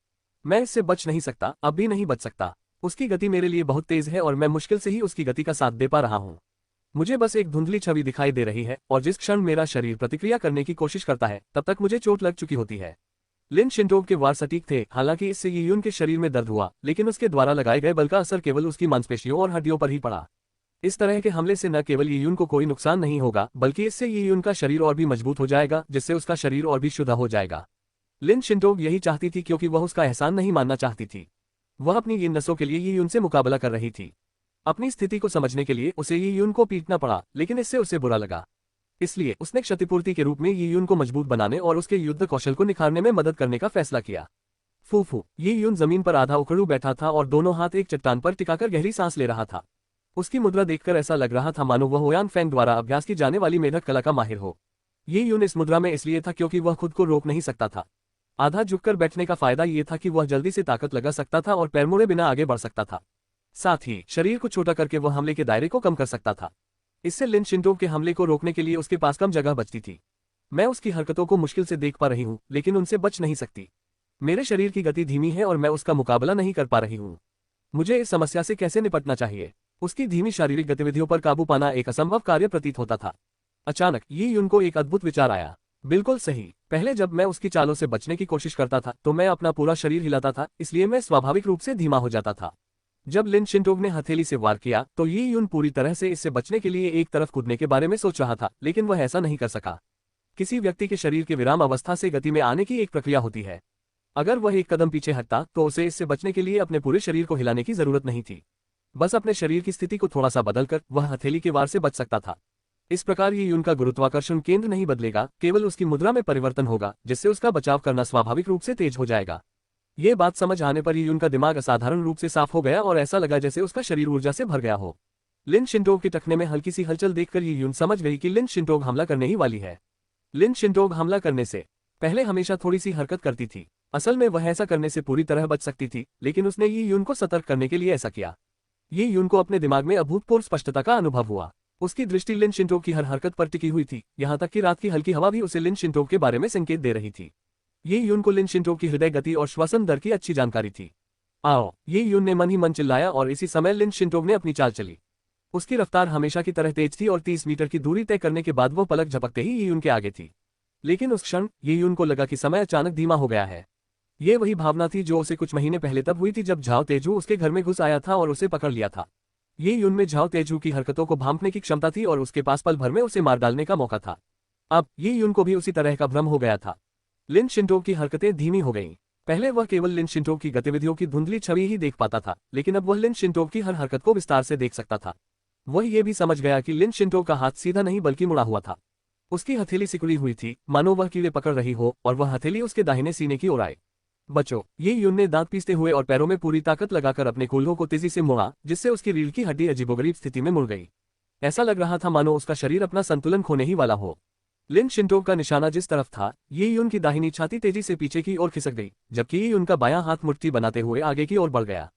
मैं इससे बच नहीं सकता, अब भी नहीं बच सकता। उसकी गति मेरे लिए बहुत तेज है और मैं मुश्किल से ही उसकी गति का साथ दे पा रहा हूँ। मुझे बस एक धुंधली छवि दिखाई दे रही है, और जिस क्षण मेरा शरीर प्रतिक्रिया करने की कोशिश करता है, तब तक मुझे चोट लग चुकी होती है। लिन शिंटोग के वार सटीक थे, हालांकि इससे ये यून के शरीर में दर्द हुआ, लेकिन उसके द्वारा लगाए गए बल का असर केवल उसकी मांसपेशियों और हड्डियों पर ही पड़ा। इस तरह के हमले से न केवल ये यून को कोई नुकसान नहीं होगा, बल्कि इससे ये यून का शरीर और भी मजबूत हो जाएगा, जिससे उसका शरीर और भी शुद्ध हो जाएगा। लिन शिंटोग यही चाहती थी, क्योंकि वह उसका एहसान नहीं मानना चाहती थी। वह अपनी इन नसों के लिए ये यून से मुकाबला कर रही थी। अपनी स्थिति को समझने के लिए उसे ये यून को पीटना पड़ा, लेकिन इससे उसे बुरा लगा। इसलिए उसने क्षतिपूर्ति के रूप में ये यून को मजबूत बनाने और उसके युद्ध कौशल को निखारने में मदद करने का फैसला किया। फूफू, ये यून जमीन पर आधा उखड़ू बैठा था और दोनों हाथ एक चट्टान पर टिकाकर गहरी सांस ले रहा था। उसकी मुद्रा देखकर ऐसा लग रहा था मानो वह ओयान फेंग द्वारा अभ्यास की जाने वाली मेढक कला का माहिर हो। ये यून इस मुद्रा में इसलिए था क्योंकि वह खुद को रोक नहीं सकता था। आधा झुककर बैठने का फायदा ये था कि वह जल्दी से ताकत लगा सकता था और पैर मुड़े बिना आगे बढ़ सकता था। साथ ही शरीर को छोटा करके वह हमले के दायरे को कम कर सकता था। इससे लिन शिंटोग के हमले को रोकने के लिए उसके पास कम जगह बचती थी। मैं उसकी हरकतों को मुश्किल से देख पा रही हूँ, लेकिन उनसे बच नहीं सकती। मेरे शरीर की गति धीमी है और मैं उसका मुकाबला नहीं कर पा रही हूँ। मुझे इस समस्या से कैसे निपटना चाहिए? उसकी धीमी शारीरिक गतिविधियों पर काबू पाना एक असंभव कार्य प्रतीत होता था। अचानक ये यून को एक अद्भुत विचार आया। बिल्कुल सही, पहले जब मैं उसकी चालों से बचने की कोशिश करता था तो मैं अपना पूरा शरीर हिलाता था, इसलिए मैं स्वाभाविक रूप से धीमा हो जाता था। जब लिन शिंटोग ने हथेली से वार किया तो ये यून पूरी तरह से इससे बचने के लिए एक तरफ कूदने के बारे में सोच रहा था, लेकिन वह ऐसा नहीं कर सका। किसी व्यक्ति के शरीर के विराम अवस्था से गति में आने की एक प्रक्रिया होती है। अगर वह एक कदम पीछे हटता तो उसे इससे बचने के लिए अपने पूरे शरीर को हिलाने की जरूरत नहीं थी। बस अपने शरीर की स्थिति को थोड़ा सा बदलकर वह हथेली के वार से बच सकता था। इस प्रकार ये यून का गुरुत्वाकर्षण केंद्र नहीं बदलेगा, केवल उसकी मुद्रा में परिवर्तन होगा, जिससे उसका बचाव करना स्वाभाविक रूप से तेज हो जाएगा। ये बात समझ आने पर ये यून का दिमाग असाधारण रूप से साफ हो गया और ऐसा लगा जैसे उसका शरीर ऊर्जा से भर गया हो। लिन शिंटोग के टखने में हल्की सी हलचल देखकर ये यून समझ गई कि लिन शिंटोग हमला करने ही वाली है। लिन शिंटोग हमला करने से पहले हमेशा थोड़ी सी हरकत करती थी। असल में वह ऐसा करने से पूरी तरह बच सकती थी, लेकिन उसने ये यून को सतर्क करने के लिए ऐसा किया। ये यून को अपने दिमाग में अभूतपूर्व स्पष्टता का अनुभव हुआ। उसकी दृष्टि लिन शिंटोग की हर हरकत पर टिकी हुई थी, यहाँ तक कि रात की हल्की हवा भी उसे लिन शिंटोग के बारे में संकेत दे रही थी। ये यून को लिन शिंटोग की हृदय गति और श्वसन दर की अच्छी जानकारी थी। आओ, ये यून ने मन ही मन चिल्लाया और इसी समय लिन शिंटोग ने अपनी चाल चली। उसकी रफ्तार हमेशा की तरह तेज थी और 30 मीटर की दूरी तय करने के बाद वो पलक झपकते ही ये यून के आगे थी। लेकिन उस क्षण ये यून को लगा कि समय अचानक धीमा हो गया है। ये वही भावना थी जो उसे कुछ महीने पहले तब हुई थी जब झाओ तेजू उसके घर में घुस आया था और उसे पकड़ लिया था। ये यून में झाओ तेजू की हरकतों को भांपने की क्षमता थी और उसके पास पल भर में उसे मार डालने का मौका था। अब ये यून को भी उसी तरह का भ्रम हो गया था। लिन शिंटोग की हरकतें धीमी हो गईं। पहले वह केवल लिन शिंटोग की गतिविधियों की धुंधली छवि ही देख पाता था, लेकिन अब वह लिन शिंटोग की हर हरकत को विस्तार से देख सकता था। वह ये भी समझ गया कि लिन शिंटोग का हाथ सीधा नहीं बल्कि मुड़ा हुआ था। उसकी हथेली सिकुड़ी हुई थी, मानो वह कीड़े पकड़ रही हो, और वह हथेली उसके दाहिने सीने की ओर आए। बचो, ये यून ने दांत पीसते हुए और पैरों में पूरी ताकत लगाकर अपने कूल्हों को तेजी से मोड़ा, जिससे उसकी रीढ़ की हड्डी अजीबोगरीब स्थिति में मुड़ गई। ऐसा लग रहा था मानो उसका शरीर अपना संतुलन खोने ही वाला हो। लिन शिंटोग का निशाना जिस तरफ था, ये यून की दाहिनी छाती तेजी से पीछे की ओर खिसक गई, जबकि ये यून का बायां हाथ मुट्ठी बनाते हुए आगे की ओर बढ़ गया।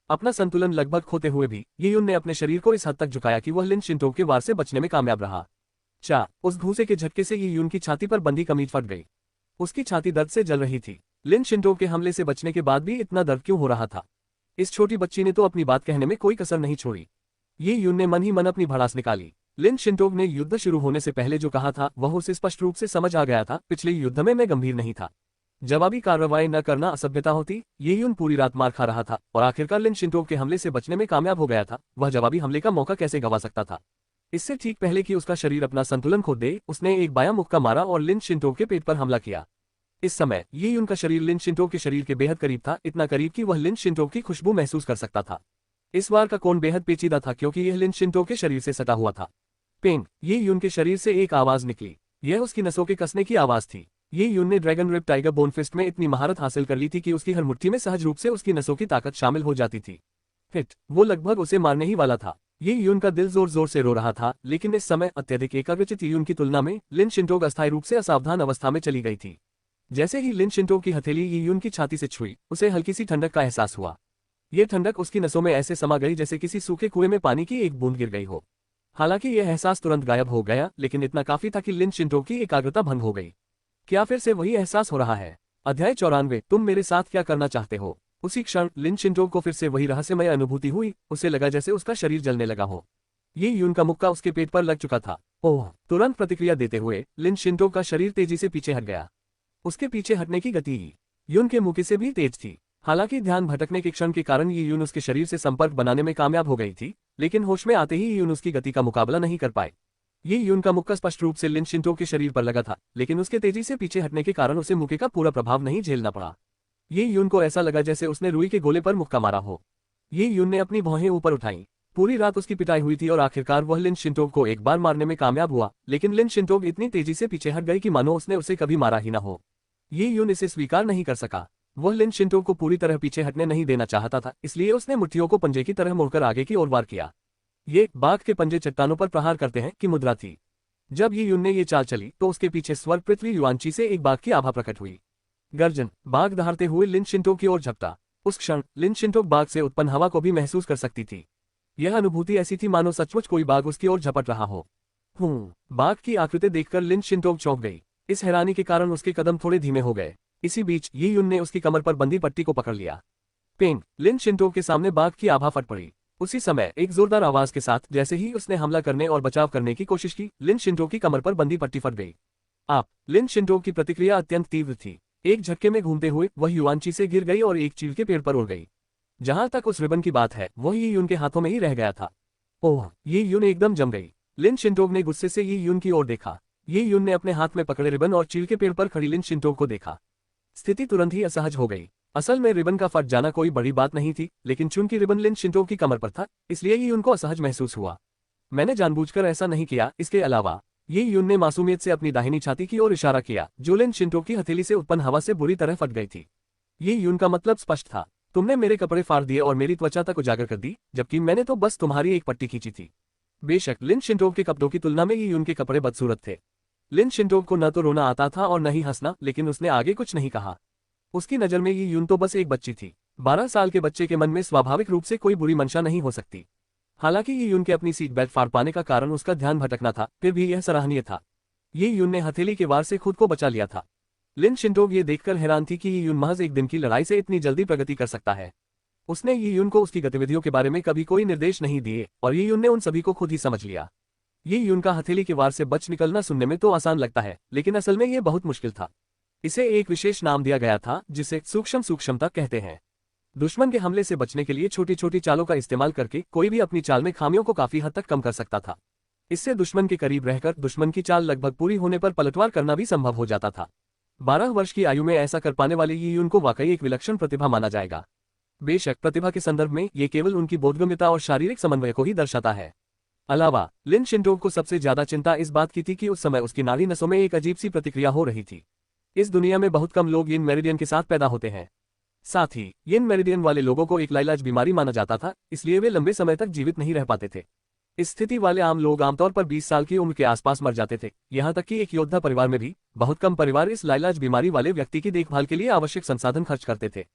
अपना संतुलन लगभग खोते हुए भी ये यून ने अपने शरीर को इस हद तक झुकाया कि वह लिन शिंटोग के वार से बचने में कामयाब रहा। उस घूंसे के झटके से ये यून की छाती पर बंधी कमीज फट गई। उसकी छाती दर्द से जल रही थी। लिन शिंटोग के हमले से बचने के बाद भी इतना दर्द क्यों हो रहा था? इस छोटी बच्ची ने तो अपनी बात कहने में कोई कसर नहीं छोड़ी। ये यून ने मन ही मन अपनी भड़ास निकाली। लिन शिंटोग ने युद्ध शुरू होने से पहले जो कहा था वह उसे स्पष्ट रूप से समझ आ गया था। पिछले युद्ध में मैं गंभीर नहीं था। जवाबी कार्रवाई न करना असभ्यता होती। ये यून पूरी रात मार खा रहा था और आखिरकार लिन शिंटोग के हमले से बचने में कामयाब हो गया था। वह जवाबी हमले का मौका कैसे गंवा सकता था? इससे ठीक पहले कि उसका शरीर अपना संतुलन खो दे, उसने एक बायां मुक्का मारा और लिन शिंटोग के पेट पर हमला किया। इस समय ये यून का शरीर लिन शिंटोग के शरीर के बेहद करीब था, इतना करीब कि वह लिन शिंटोग की खुशबू महसूस कर सकता था। इस वार का कोण बेहद पेचीदा था क्योंकि यह लिन शिंटोग के शरीर से सटा हुआ था। पेंग, ये यून के शरीर से एक आवाज निकली। यह उसकी नसों के कसने की आवाज थी। ये यून ने dragon rip tiger bone fist में इतनी महारत हासिल कर ली थी कि उसकी हर मुट्ठी में सहज रूप से उसकी नसों की ताकत शामिल हो जाती थी। हिट, वो लगभग उसे मारने ही वाला था। ये यून का दिल जोर जोर से रो रहा था, लेकिन इस समय अत्यधिक एकाग्रचित यून की तुलना में लिन शिंटोग अस्थायी रूप से असावधान अवस्था में चली गई थी। जैसे ही लिन शिंटोग की हथेली ये यून की छाती से छुई, उसे हल्की सी ठंडक का एहसास हुआ। ये ठंडक उसकी नसों में ऐसे समा गई जैसे किसी सूखे कुएं में पानी की एक बूंद गिर गई हो। हालांकि यह एहसास तुरंत गायब हो गया, लेकिन इतना काफी था कि लिन शिंटोग की एकाग्रता भंग हो गई। क्या फिर से वही एहसास हो रहा है? अध्याय 94, तुम मेरे साथ क्या करना चाहते हो? उसी क्षण लिन शिंटोग को फिर से वही रहस्यमय अनुभूति हुई। उसे लगा जैसे उसका शरीर जलने लगा हो। ये यून का मुक्का उसके पेट पर लग चुका था। ओह! तुरंत प्रतिक्रिया देते हुए लिन शिंटोग का शरीर तेजी से पीछे हट गया। उसके पीछे हटने की गति यून के मुक्के से भी तेज थी। हालांकि ध्यान भटकने के क्षण के कारण ये यून उसके शरीर से संपर्क बनाने में कामयाब हो गई थी, लेकिन होश में आते ही यून उसकी गति का मुकाबला नहीं कर पाए। ये यून का मुक्का स्पष्ट रूप से लिन शिंटोग के शरीर पर लगा था, लेकिन उसके तेजी से पीछे हटने के कारण उसे मुक्के का पूरा प्रभाव नहीं झेलना पड़ा। ये यून को ऐसा लगा जैसे उसने रुई के गोले पर मुक्का मारा हो। ये यून ने अपनी भौहें ऊपर उठाई। पूरी रात उसकी पिटाई हुई थी और आखिरकार वह लिन शिंटोग को एक बार मारने में कामयाब हुआ, लेकिन लिन शिंटोग इतनी तेजी से पीछे हट गई कि मानो उसने उसे कभी मारा ही न हो। ये यून इसे स्वीकार नहीं कर सका। वह लिन शिंटोग को पूरी तरह पीछे हटने नहीं देना चाहता था, इसलिए उसने मुट्ठियों को पंजे की तरह मोड़कर आगे की ओर वार किया। ये बाघ के पंजे चट्टानों पर प्रहार करते हैं की मुद्रा थी। जब ये यून ने ये चाल चली तो उसके पीछे स्वर्ग पृथ्वी युआनची से एक बाघ की आभा प्रकट हुई। गर्जन, बाघ दहाड़ते हुए लिन शिंटोग की ओर झपटा। उस क्षण लिन शिंटोग बाघ से उत्पन्न हवा को भी महसूस कर सकती थी। यह अनुभूति ऐसी थी मानो सचमुच कोई बाघ उसकी ओर झपट रहा हो। बाघ की आकृति देखकर लिन शिंटोग चौंक गई। इस हैरानी के कारण उसके कदम थोड़े धीमे हो गए। इसी बीच ये यून ने उसकी कमर पर बंधी पट्टी को पकड़ लिया। पेंग, लिन शिंटोग के सामने बाघ की आभा फट पड़ी। उसी समय एक जोरदार आवाज के साथ जैसे ही उसने हमला करने और बचाव करने की कोशिश की, लिन शिंटोग की कमर पर बंधी पट्टी फट गई। लिन शिंटोग की प्रतिक्रिया अत्यंत तीव्र थी। एक झटके में घूमते हुए वह युआनची से गिर गई और एक चील के पेड़ पर उड़ गई। जहां तक उस रिबन की बात है, वह ये यून के हाथों में ही रह गया था। ओह! ये यून एकदम जम गई। लिन शिंटोग ने गुस्से से ये यून की ओर देखा। ये यून ने अपने हाथ में पकड़े रिबन और चील के पेड़ पर खड़ी लिन शिंटोग को देखा। स्थिति तुरंत ही असहज हो गई। असल में रिबन का फट जाना कोई बड़ी बात नहीं थी, लेकिन चूंकि रिबन लिन शिंटोग की कमर पर था, इसलिए ये यून को असहज महसूस हुआ। मैंने जानबूझकर ऐसा नहीं किया। इसके अलावा ये यून ने मासूमियत से अपनी दाहिनी छाती की ओर इशारा किया, जो लिन शिंटोग की हथेली से उत्पन्न हवा से बुरी तरह फट गई थी। ये यून का मतलब स्पष्ट था। तुमने मेरे कपड़े फाड़ दिए और मेरी त्वचा तक उजागर कर दी, जबकि मैंने तो बस तुम्हारी एक पट्टी खींची थी। बेशक लिन शिंटोग के कपड़ों की तुलना में ये यून के कपड़े बदसूरत थे। लिन शिंटोग को न तो रोना आता था और न ही हंसना, लेकिन उसने आगे कुछ नहीं कहा। उसकी नजर में ये यून तो बस एक बच्ची थी। 12 साल के बच्चे के मन में स्वाभाविक रूप से कोई बुरी मंशा नहीं हो सकती। हालांकि ये यून के अपनी सीट बेल्ट फाड़ पाने का कारण उसका ध्यान भटकना था, फिर भी यह सराहनीय था। ये यून ने हथेली के वार से खुद को बचा लिया था। लिन शिंटोग ये देखकर हैरान थी कि ये यून महज एक दिन की लड़ाई से इतनी जल्दी प्रगति कर सकता है। उसने ये यून को उसकी गतिविधियों के बारे में कभी कोई निर्देश नहीं दिए और ये यून ने उन सभी को खुद ही समझ लिया। ये यून का हथेली के वार से बच निकलना सुनने में तो आसान लगता है, लेकिन असल में यह बहुत मुश्किल था। इसे एक विशेष नाम दिया गया था जिसे सूक्ष्मता कहते हैं। दुश्मन के हमले से बचने के लिए छोटी छोटी चालों का इस्तेमाल करके कोई भी अपनी चाल में खामियों को काफी हद तक कम कर सकता था। इससे दुश्मन के करीब रहकर दुश्मन की चाल लगभग पूरी होने पर पलटवार करना भी संभव हो जाता था। 12 वर्ष की आयु में ऐसा कर पाने वाले ये यून को वाकई एक विलक्षण प्रतिभा माना जाएगा। बेशक प्रतिभा के संदर्भ में ये केवल उनकी बोधगम्यता और शारीरिक समन्वय को ही दर्शाता है। अलावा लिन शिंटोग को सबसे ज्यादा चिंता इस बात की थी कि उस समय उसकी नाड़ी नसों में एक अजीब सी प्रतिक्रिया हो रही थी। इस दुनिया में बहुत कम लोग यिन मेरिडियन के साथ पैदा होते हैं। साथ ही यिन मेरिडियन वाले लोगों को एक लाइलाज बीमारी माना जाता था, इसलिए वे लंबे समय तक जीवित नहीं रह पाते थे। इस स्थिति वाले आम लोग आमतौर पर 20 साल की उम्र के आसपास मर जाते थे। यहाँ तक कि एक योद्धा परिवार में भी बहुत कम परिवार इस लाइलाज बीमारी वाले व्यक्ति की देखभाल के लिए आवश्यक संसाधन खर्च करते थे।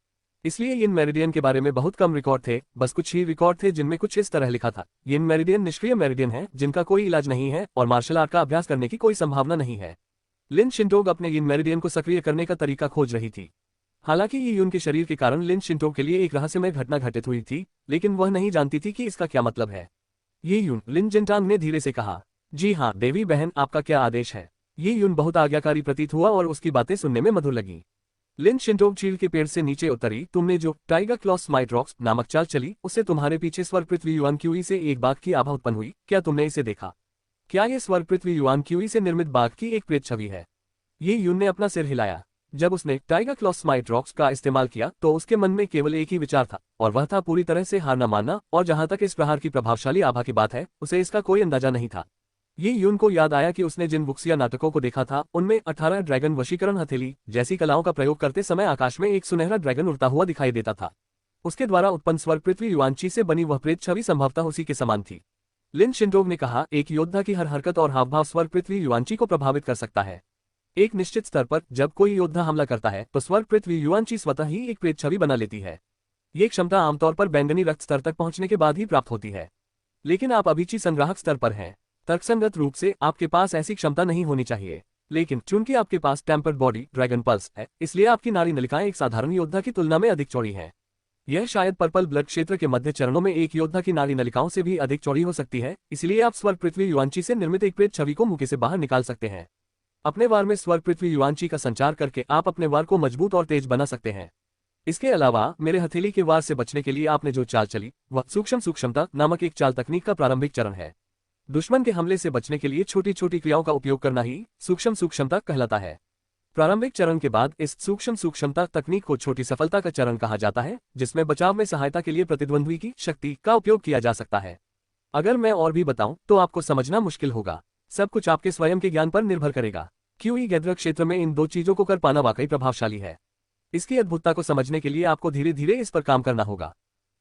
इसलिए यिन मेरिडियन के बारे में बहुत कम रिकॉर्ड थे, बस कुछ ही रिकॉर्ड थे जिनमें कुछ इस तरह लिखा था: यिन मेरिडियन निष्क्रिय मेरिडियन है जिनका कोई इलाज नहीं है और मार्शल आर्ट का अभ्यास करने की कोई संभावना नहीं है। लिन शिंटोग अपने यिन मेरिडियन को सक्रिय करने का तरीका खोज रही थी। हालांकि ये यून के शरीर के कारण लिन शिंटोग के लिए एक रहस्यमय घटना घटित हुई थी, लेकिन वह नहीं जानती थी कि इसका क्या मतलब है। ये यून, लिन जिनटांग ने धीरे से कहा। जी हाँ देवी बहन, आपका क्या आदेश है? ये यून बहुत आज्ञाकारी प्रतीत हुआ और उसकी बातें सुनने में मधुर लगी। लिन शिंटोग चील के पेड़ से नीचे उतरी। तुमने जो टाइगर क्लॉस स्माइट रॉक्स नामक चाल चली, उससे तुम्हारे पीछे स्वर्ग पृथ्वी युआन क्यूई से एक बाघ की आभा उत्पन्न हुई। क्या तुमने इसे देखा? क्या ये स्वर्ग पृथ्वी युआन क्यूई से निर्मित बाघ की एक प्रेत छवि है? ये यून ने अपना सिर हिलाया। जब उसने टाइगर क्लॉस स्माइट रॉक्स का इस्तेमाल किया तो उसके मन में केवल एक ही विचार था, और वह था पूरी तरह से हार न मानना। और जहां तक इस प्रहार की प्रभावशाली आभा की बात है, उसे इसका कोई अंदाजा नहीं था। ये यून को याद आया कि उसने जिन बुक्सिया नाटकों को देखा था उनमें 18 ड्रैगन वशीकरण हथेली जैसी कलाओं का प्रयोग करते समय आकाश में एक सुनहरा ड्रैगन उड़ता हुआ दिखाई देता था। उसके द्वारा उत्पन्न स्वर्ग पृथ्वी युआनची से बनी वह प्रेत छवि संभवतः उसी के समान थी। लिन शिंटोग ने कहा, एक योद्धा की हर हरकत और हावभाव स्वर्ग पृथ्वी युआनची को प्रभावित कर सकता है। एक निश्चित स्तर पर जब कोई योद्धा हमला करता है तो स्वर्ग पृथ्वी युआनची स्वतः ही एक प्रेत छवि बना लेती है। ये क्षमता आमतौर पर बैंगनी रक्त स्तर तक पहुंचने के बाद ही प्राप्त होती है, लेकिन आप अभी संग्राहक स्तर पर हैं। तर्कसंगत रूप से आपके पास ऐसी क्षमता नहीं होनी चाहिए, लेकिन चूंकि आपके पास टेम्पर्ड बॉडी ड्रैगन पल्स है, इसलिए आपकी नाड़ी नलिकाएं एक साधारण योद्धा की तुलना में अधिक चौड़ी हैं। यह शायद पर्पल ब्लड क्षेत्र के मध्य चरणों में एक योद्धा की नाड़ी नलिकाओं से भी अधिक चौड़ी हो सकती है। इसलिए आप स्वर्ग पृथ्वी युआनची से निर्मित एक प्रेत छवि को मुक्के से बाहर निकाल सकते हैं। अपने वार में स्वर्ग पृथ्वी युआनची का संचार करके आप अपने वार को मजबूत और तेज बना सकते हैं। इसके अलावा मेरे हथेली के वार से बचने के लिए आपने जो चाल चली, वह सूक्ष्मता नामक एक चाल तकनीक का प्रारंभिक चरण है। दुश्मन के हमले से बचने के लिए छोटी छोटी क्रियाओं का उपयोग करना ही सूक्ष्मता कहलाता है। प्रारंभिक चरण के बाद इस सूक्ष्मता तकनीक को छोटी सफलता का चरण कहा जाता है, जिसमें बचाव में सहायता के लिए प्रतिद्वंद्वी की शक्ति का उपयोग किया जा सकता है। अगर मैं और भी बताऊं तो आपको समझना मुश्किल होगा। सब कुछ आपके स्वयं के ज्ञान पर निर्भर करेगा। क्यूई गैदर क्षेत्र में इन दो चीजों को कर पाना वाकई प्रभावशाली है। इसकी अद्भुतता को समझने के लिए आपको धीरे धीरे इस पर काम करना होगा।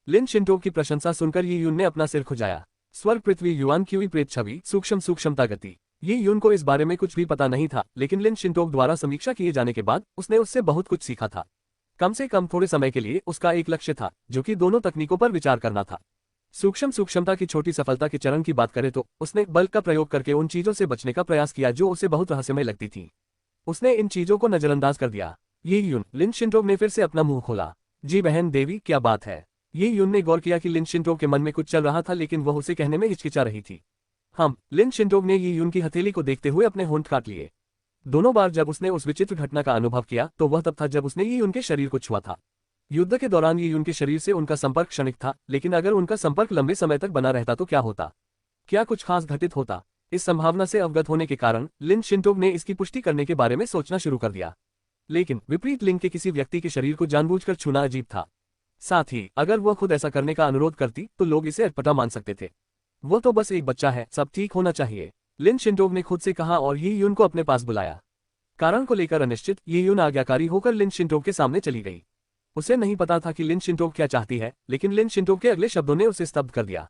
लिन शिंटोग की प्रशंसा सुनकर ये यून ने अपना सिर खुजाया। स्वर्ग पृथ्वी युआन क्यूई प्रेत छवि, सूक्ष्मता गति। ये यून को इस बारे में कुछ भी पता नहीं था, लेकिन लिन शिंटोग द्वारा समीक्षा किए जाने के बाद उसने उससे बहुत कुछ सीखा था। कम से कम थोड़े समय के लिए उसका एक लक्ष्य था, जो कि दोनों तकनीकों पर विचार करना था। सूक्ष्मता की छोटी सफलता के चरण की बात करें तो उसने बल का प्रयोग करके उन चीजों से बचने का प्रयास किया जो उसे बहुत रहस्यमय लगती थी। उसने इन चीजों को नजरअंदाज कर दिया। ये यून, लिन शिंटोग ने फिर से अपना मुंह खोला। जी बहन देवी, क्या बात है? ये यून ने गौर किया कि लिन शिंटोग के मन में कुछ चल रहा था, लेकिन वह उसे कहने में हिचकिचा रही थी। लिन शिंटोग ने ये यून की हथेली को देखते हुए अपने होंठ काट लिए। दोनों बार जब उसने उस विचित्र घटना का अनुभव किया तो वह तब था जब उसने ये यून के शरीर को छुआ था। युद्ध के दौरान ये यून के शरीर से उनका संपर्क क्षणिक था, लेकिन अगर उनका संपर्क लंबे समय तक बना रहता तो क्या होता? क्या कुछ खास घटित होता? इस संभावना से अवगत होने के कारण लिन शिंटोग ने इसकी पुष्टि करने के बारे में सोचना शुरू कर दिया। लेकिन विपरीत लिंग के किसी व्यक्ति के शरीर को जानबूझकर छूना अजीब था। साथ ही अगर वह खुद ऐसा करने का अनुरोध करती तो लोग इसे अटपटा मान सकते थे। वो तो बस एक बच्चा है, सब ठीक होना चाहिए, लिन शिंटोग ने खुद से कहा और ये यून को अपने पास बुलाया। कारण को लेकर अनिश्चित, ये यून आज्ञाकारी होकर लिन शिंटोग के सामने चली गई। उसे नहीं पता था कि लिन शिंटोग क्या चाहती है, लेकिन लिन शिंटोग के अगले शब्दों ने उसे स्तब्ध कर दिया।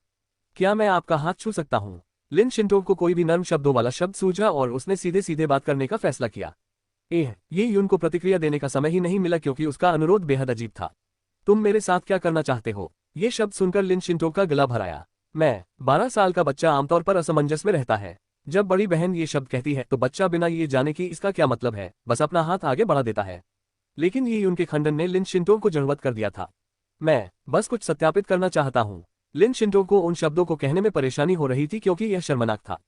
क्या मैं आपका हाथ छू सकता हूँ? लिन शिंटोग को कोई भी नर्म शब्दों वाला शब्द सूझा और उसने सीधे सीधे बात करने का फैसला किया। ये यून को प्रतिक्रिया देने का समय ही नहीं मिला क्योंकि उसका अनुरोध बेहद अजीब था। तुम मेरे साथ क्या करना चाहते हो? ये शब्द सुनकर लिन शिंटोग का गला भर आया। मैं 12 साल का बच्चा आमतौर पर असमंजस में रहता है। जब बड़ी बहन ये शब्द कहती है तो बच्चा बिना ये जाने कि इसका क्या मतलब है बस अपना हाथ आगे बढ़ा देता है। लेकिन ये उनके खंडन ने लिन शिंटोग को जड़वत कर दिया था। मैं बस कुछ सत्यापित करना चाहता हूँ। लिन शिंटोग को उन शब्दों को कहने में परेशानी हो रही थी क्योंकि यह शर्मनाक था।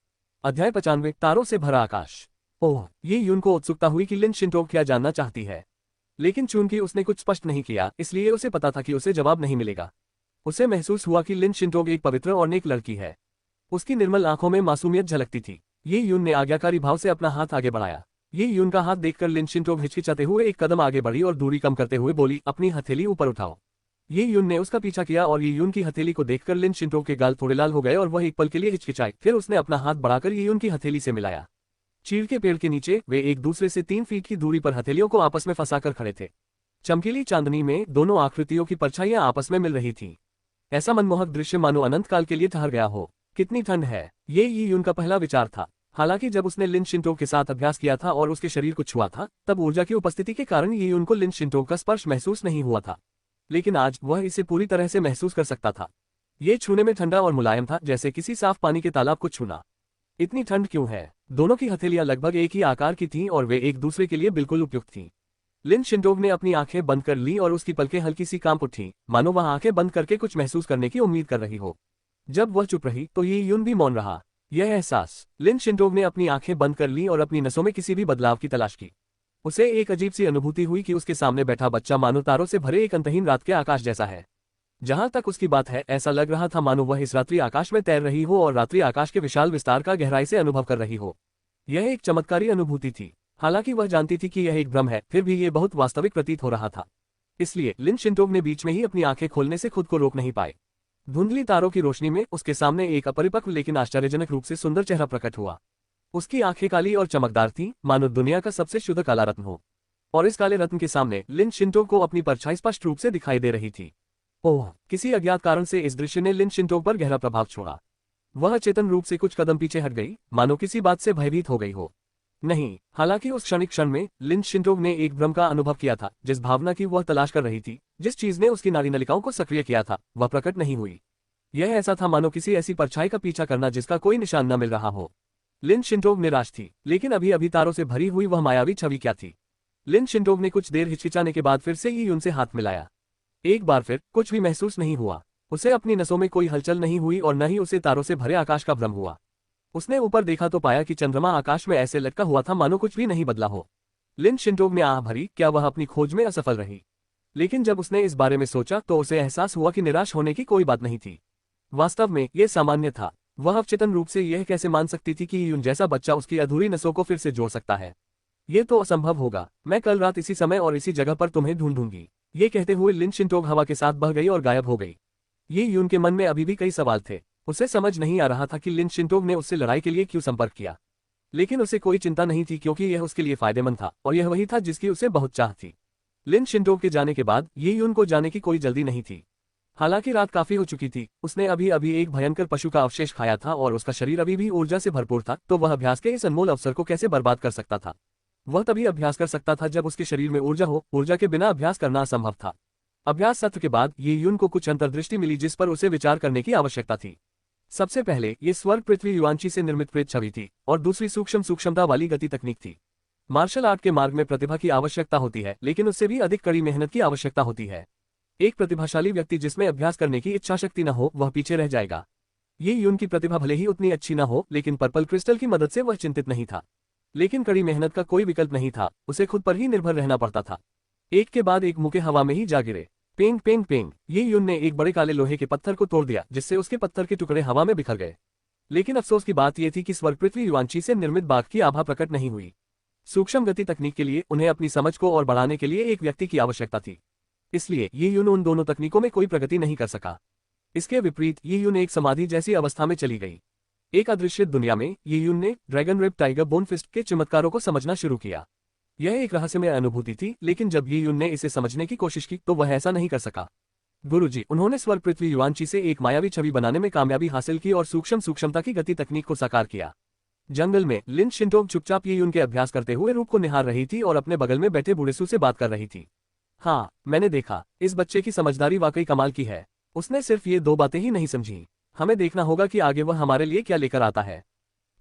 अध्याय 95, तारों से भरा आकाश। ओह, ये यून को उत्सुकता हुई कि लिन शिंटोग क्या जानना चाहती है, लेकिन चूंकि उसने कुछ स्पष्ट नहीं किया इसलिए उसे पता था कि उसे जवाब नहीं मिलेगा। उसे महसूस हुआ कि लिन शिंटोग एक पवित्र और नेक लड़की है। उसकी निर्मल आंखों में मासूमियत झलकती थी। ये यून ने आज्ञाकारी भाव से अपना हाथ आगे बढ़ाया। ये यून का हाथ देखकर लिन शिंटोग हिचकिचाते हुए एक कदम आगे बढ़ी और दूरी कम करते हुए बोली, अपनी हथेली ऊपर उठाओ। ये यून ने उसका पीछा किया और ये यून की हथेली को देखकर लिन शिंटोग के गाल थोड़े लाल हो गए और वह एक पल के लिए हिचकिचाई। फिर उसने अपना हाथ बढ़ाकर ये यून की हथेली से मिलाया। चीड़ के पेड़ के नीचे वे एक दूसरे से 3 फीट की दूरी पर हथेलियों को आपस में फंसाकर खड़े थे। चमकीली चांदनी में दोनों आकृतियों की परछाइयां आपस में मिल रही थीं। ऐसा मनमोहक दृश्य मानो अनंत काल के लिए ठहर गया हो। कितनी ठंड है, ये यी यून का पहला विचार था। हालांकि जब उसने लिन शिंटोव के साथ अभ्यास किया था और उसके शरीर को छुआ था, तब ऊर्जा की उपस्थिति के कारण यी यून को लिन शिंटोव का स्पर्श महसूस नहीं हुआ था। लेकिन आज वह इसे पूरी तरह से महसूस कर सकता था। ये छूने में ठंडा और मुलायम था, जैसे किसी साफ पानी के तालाब को छूना। इतनी ठंड क्यों है? दोनों की हथेलियां लगभग एक ही आकार की थीं और वे एक दूसरे के लिए बिल्कुल उपयुक्त थीं। लिन शिंटोव ने अपनी आंखें बंद कर ली और उसकी पलकें हल्की सी कांप उठी, मानो वह आंखें बंद करके कुछ महसूस करने की उम्मीद कर रही हो। जब वह चुप रही तो यी यून भी मौन रहा। यह एहसास, लिन शिंटोव ने अपनी आंखें बंद कर ली और अपनी नसों में किसी भी बदलाव की तलाश की। उसे एक अजीब सी अनुभूति हुई कि उसके सामने बैठा बच्चा मानो तारों से भरे एक अंतहीन रात के आकाश जैसा है। जहां तक उसकी बात है, ऐसा लग रहा था मानो वह इस रात्रि आकाश में तैर रही हो और रात्रि आकाश के विशाल विस्तार का गहराई से अनुभव कर रही हो। यह एक चमत्कारी अनुभूति थी। हालांकि वह जानती थी कि यह एक भ्रम है, फिर भी यह बहुत वास्तविक प्रतीत हो रहा था। इसलिए लिन शिंटोव ने बीच में ही अपनी आंखें खोलने से खुद को रोक नहीं पाए। धुंधली तारों की रोशनी में उसके सामने एक अपरिपक्व लेकिन आश्चर्यजनक रूप से सुंदर चेहरा प्रकट हुआ। उसकी आंखें काली और चमकदार थीं, मानो दुनिया का सबसे शुद्ध काला रत्न हो। और इस काले रत्न के सामने लिन शिंटोव को अपनी परछाई स्पष्ट रूप से दिखाई दे रही थी। ओह! किसी अज्ञात कारण से इस दृश्य ने लिन शिंटोव पर गहरा प्रभाव छोड़ा। वह चेतन रूप से कुछ कदम पीछे हट गई, मानो किसी बात से भयभीत हो गई हो। नहीं, हालांकि उस क्षण में लिन शिंटोव ने एक भ्रम का अनुभव किया था। जिस भावना की वह तलाश कर रही थी, जिस चीज ने उसकी नाड़ी नलिकाओं को सक्रिय किया था, वह प्रकट नहीं हुई। यह ऐसा था मानो किसी ऐसी परछाई का पीछा करना जिसका कोई निशान न मिल रहा हो। लिन शिंटोव निराश थी, लेकिन अभी अभी तारों से भरी हुई वह मायावी छवि क्या थी? लिन शिंटोव ने कुछ देर हिचकिचाने के बाद फिर से यी यून से हाथ मिलाया। एक बार फिर कुछ भी महसूस नहीं हुआ। उसे अपनी नसों में कोई हलचल नहीं हुई और न ही उसे तारों से भरे आकाश का भ्रम हुआ। उसने ऊपर देखा तो पाया कि चंद्रमा आकाश में ऐसे लटका हुआ था मानो कुछ भी नहीं बदला हो। लिन शिंटोव ने आह भरी, क्या वह अपनी खोज में असफल रही? लेकिन जब उसने इस बारे में सोचा तो उसे एहसास हुआ कि निराश होने की कोई बात नहीं थी। वास्तव में यह सामान्य था। वह अवचेतन रूप से यह कैसे मान सकती थी कि यी यून जैसा बच्चा उसकी अधूरी नसों को फिर से जोड़ सकता है? ये तो असंभव होगा। मैं कल रात इसी समय और इसी जगह पर तुम्हें ढूंढूंगी। ये कहते हुए लिन शिंटोव हवा के साथ बह गई और गायब हो गई। यी यून के मन में अभी भी कई सवाल थे। उसे समझ नहीं आ रहा था कि लिन शिंटोव ने उससे लड़ाई के लिए क्यों संपर्क किया। लेकिन उसे कोई चिंता नहीं थी, क्योंकि यह उसके लिए फायदेमंद था और यह वही था जिसकी उसे बहुत चाह थी। लिन शिंटोव के जाने के बाद यी यून को जाने की कोई जल्दी नहीं थी। हालांकि रात काफी हो चुकी थी, उसने अभी अभी एक भयंकर पशु का अवशेष खाया था और उसका शरीर अभी भी ऊर्जा से भरपूर था, तो वह अभ्यास के इस अनमोल अवसर को कैसे बर्बाद कर सकता था? वह तभी अभ्यास कर सकता था जब उसके शरीर में ऊर्जा हो। ऊर्जा के बिना अभ्यास करना असंभव था। अभ्यास सत्र के बाद यी यून को कुछ अंतर्दृष्टि मिली जिस पर उसे विचार करने की आवश्यकता थी। सबसे पहले ये स्वर्ग पृथ्वी युवांशी से निर्मित प्रेत छवि थी और दूसरी सूक्ष्मता वाली गति तकनीक थी। मार्शल आर्ट के मार्ग में प्रतिभा की आवश्यकता होती है, लेकिन उससे भी अधिक कड़ी मेहनत की आवश्यकता होती है। एक प्रतिभाशाली व्यक्ति जिसमें अभ्यास करने की इच्छा शक्ति न हो, वह पीछे रह जाएगा। यी यून की प्रतिभा भले ही उतनी अच्छी न हो, लेकिन पर्पल क्रिस्टल की मदद से वह चिंतित नहीं था। लेकिन कड़ी मेहनत का कोई विकल्प नहीं था, उसे खुद पर ही निर्भर रहना पड़ता था। एक के बाद एक मुके हवा में ही जा गिरे। पेंग पेंग पेंग। यी यून ने एक बड़े काले लोहे के पत्थर को तोड़ दिया, जिससे उसके पत्थर के टुकड़े हवा में बिखर गए। लेकिन अफसोस की बात यह थी कि स्वर्ग पृथ्वी युवांशी से निर्मित बाघ की आभा प्रकट नहीं हुई। सूक्ष्म गति तकनीक के लिए उन्हें अपनी समझ को और बढ़ाने के लिए एक व्यक्ति की आवश्यकता थी। इसलिए यी यून उन दोनों तकनीकों में कोई प्रगति नहीं कर सका। इसके विपरीत यी यून एक समाधि जैसी अवस्था में चली गई। एक अदृश्य दुनिया में यी यून ने dragon rip tiger bone fist के चमत्कारों को समझना शुरू किया। यह एक रहस्यमय अनुभूति थी, लेकिन जब यी यून ने इसे समझने की कोशिश की तो वह ऐसा नहीं कर सका। गुरुजी, उन्होंने स्वर्ग पृथ्वी युवांशी से एक मायावी छवि बनाने में कामयाबी हासिल की और सूक्ष्मता की गति तकनीक को साकार किया। जंगल में लिन शिंटोव चुपचाप यी यून के अभ्यास करते हुए रूप को निहार रही थी और अपने बगल में बैठे बूढ़ेसू से बात कर रही थी। हाँ, मैंने देखा, इस बच्चे की समझदारी वाकई कमाल की है। उसने सिर्फ ये 2 बातें ही नहीं समझी। हमें देखना होगा कि आगे वह हमारे लिए क्या लेकर आता है।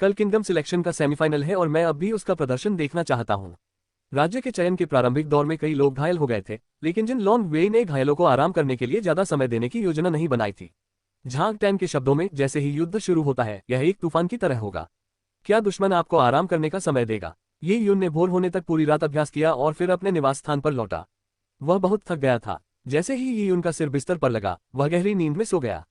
कल किंगडम सिलेक्शन का सेमीफाइनल है और मैं अब भी उसका प्रदर्शन देखना चाहता हूँ। राज्य के चयन के प्रारंभिक दौर में कई लोग घायल हो गए थे, लेकिन जिन लॉन्ग वेई ने घायलों को आराम करने के लिए ज्यादा समय देने की योजना नहीं बनाई थी। झांग टैन के शब्दों में, जैसे ही युद्ध शुरू होता है, यह एक तूफान की तरह होगा। क्या दुश्मन आपको आराम करने का समय देगा? यी यून ने भोर होने तक पूरी रात अभ्यास किया और फिर अपने निवास स्थान पर लौटा। वह बहुत थक गया था। जैसे ही यी यून का सिर बिस्तर पर लगा, वह गहरी नींद में सो गया।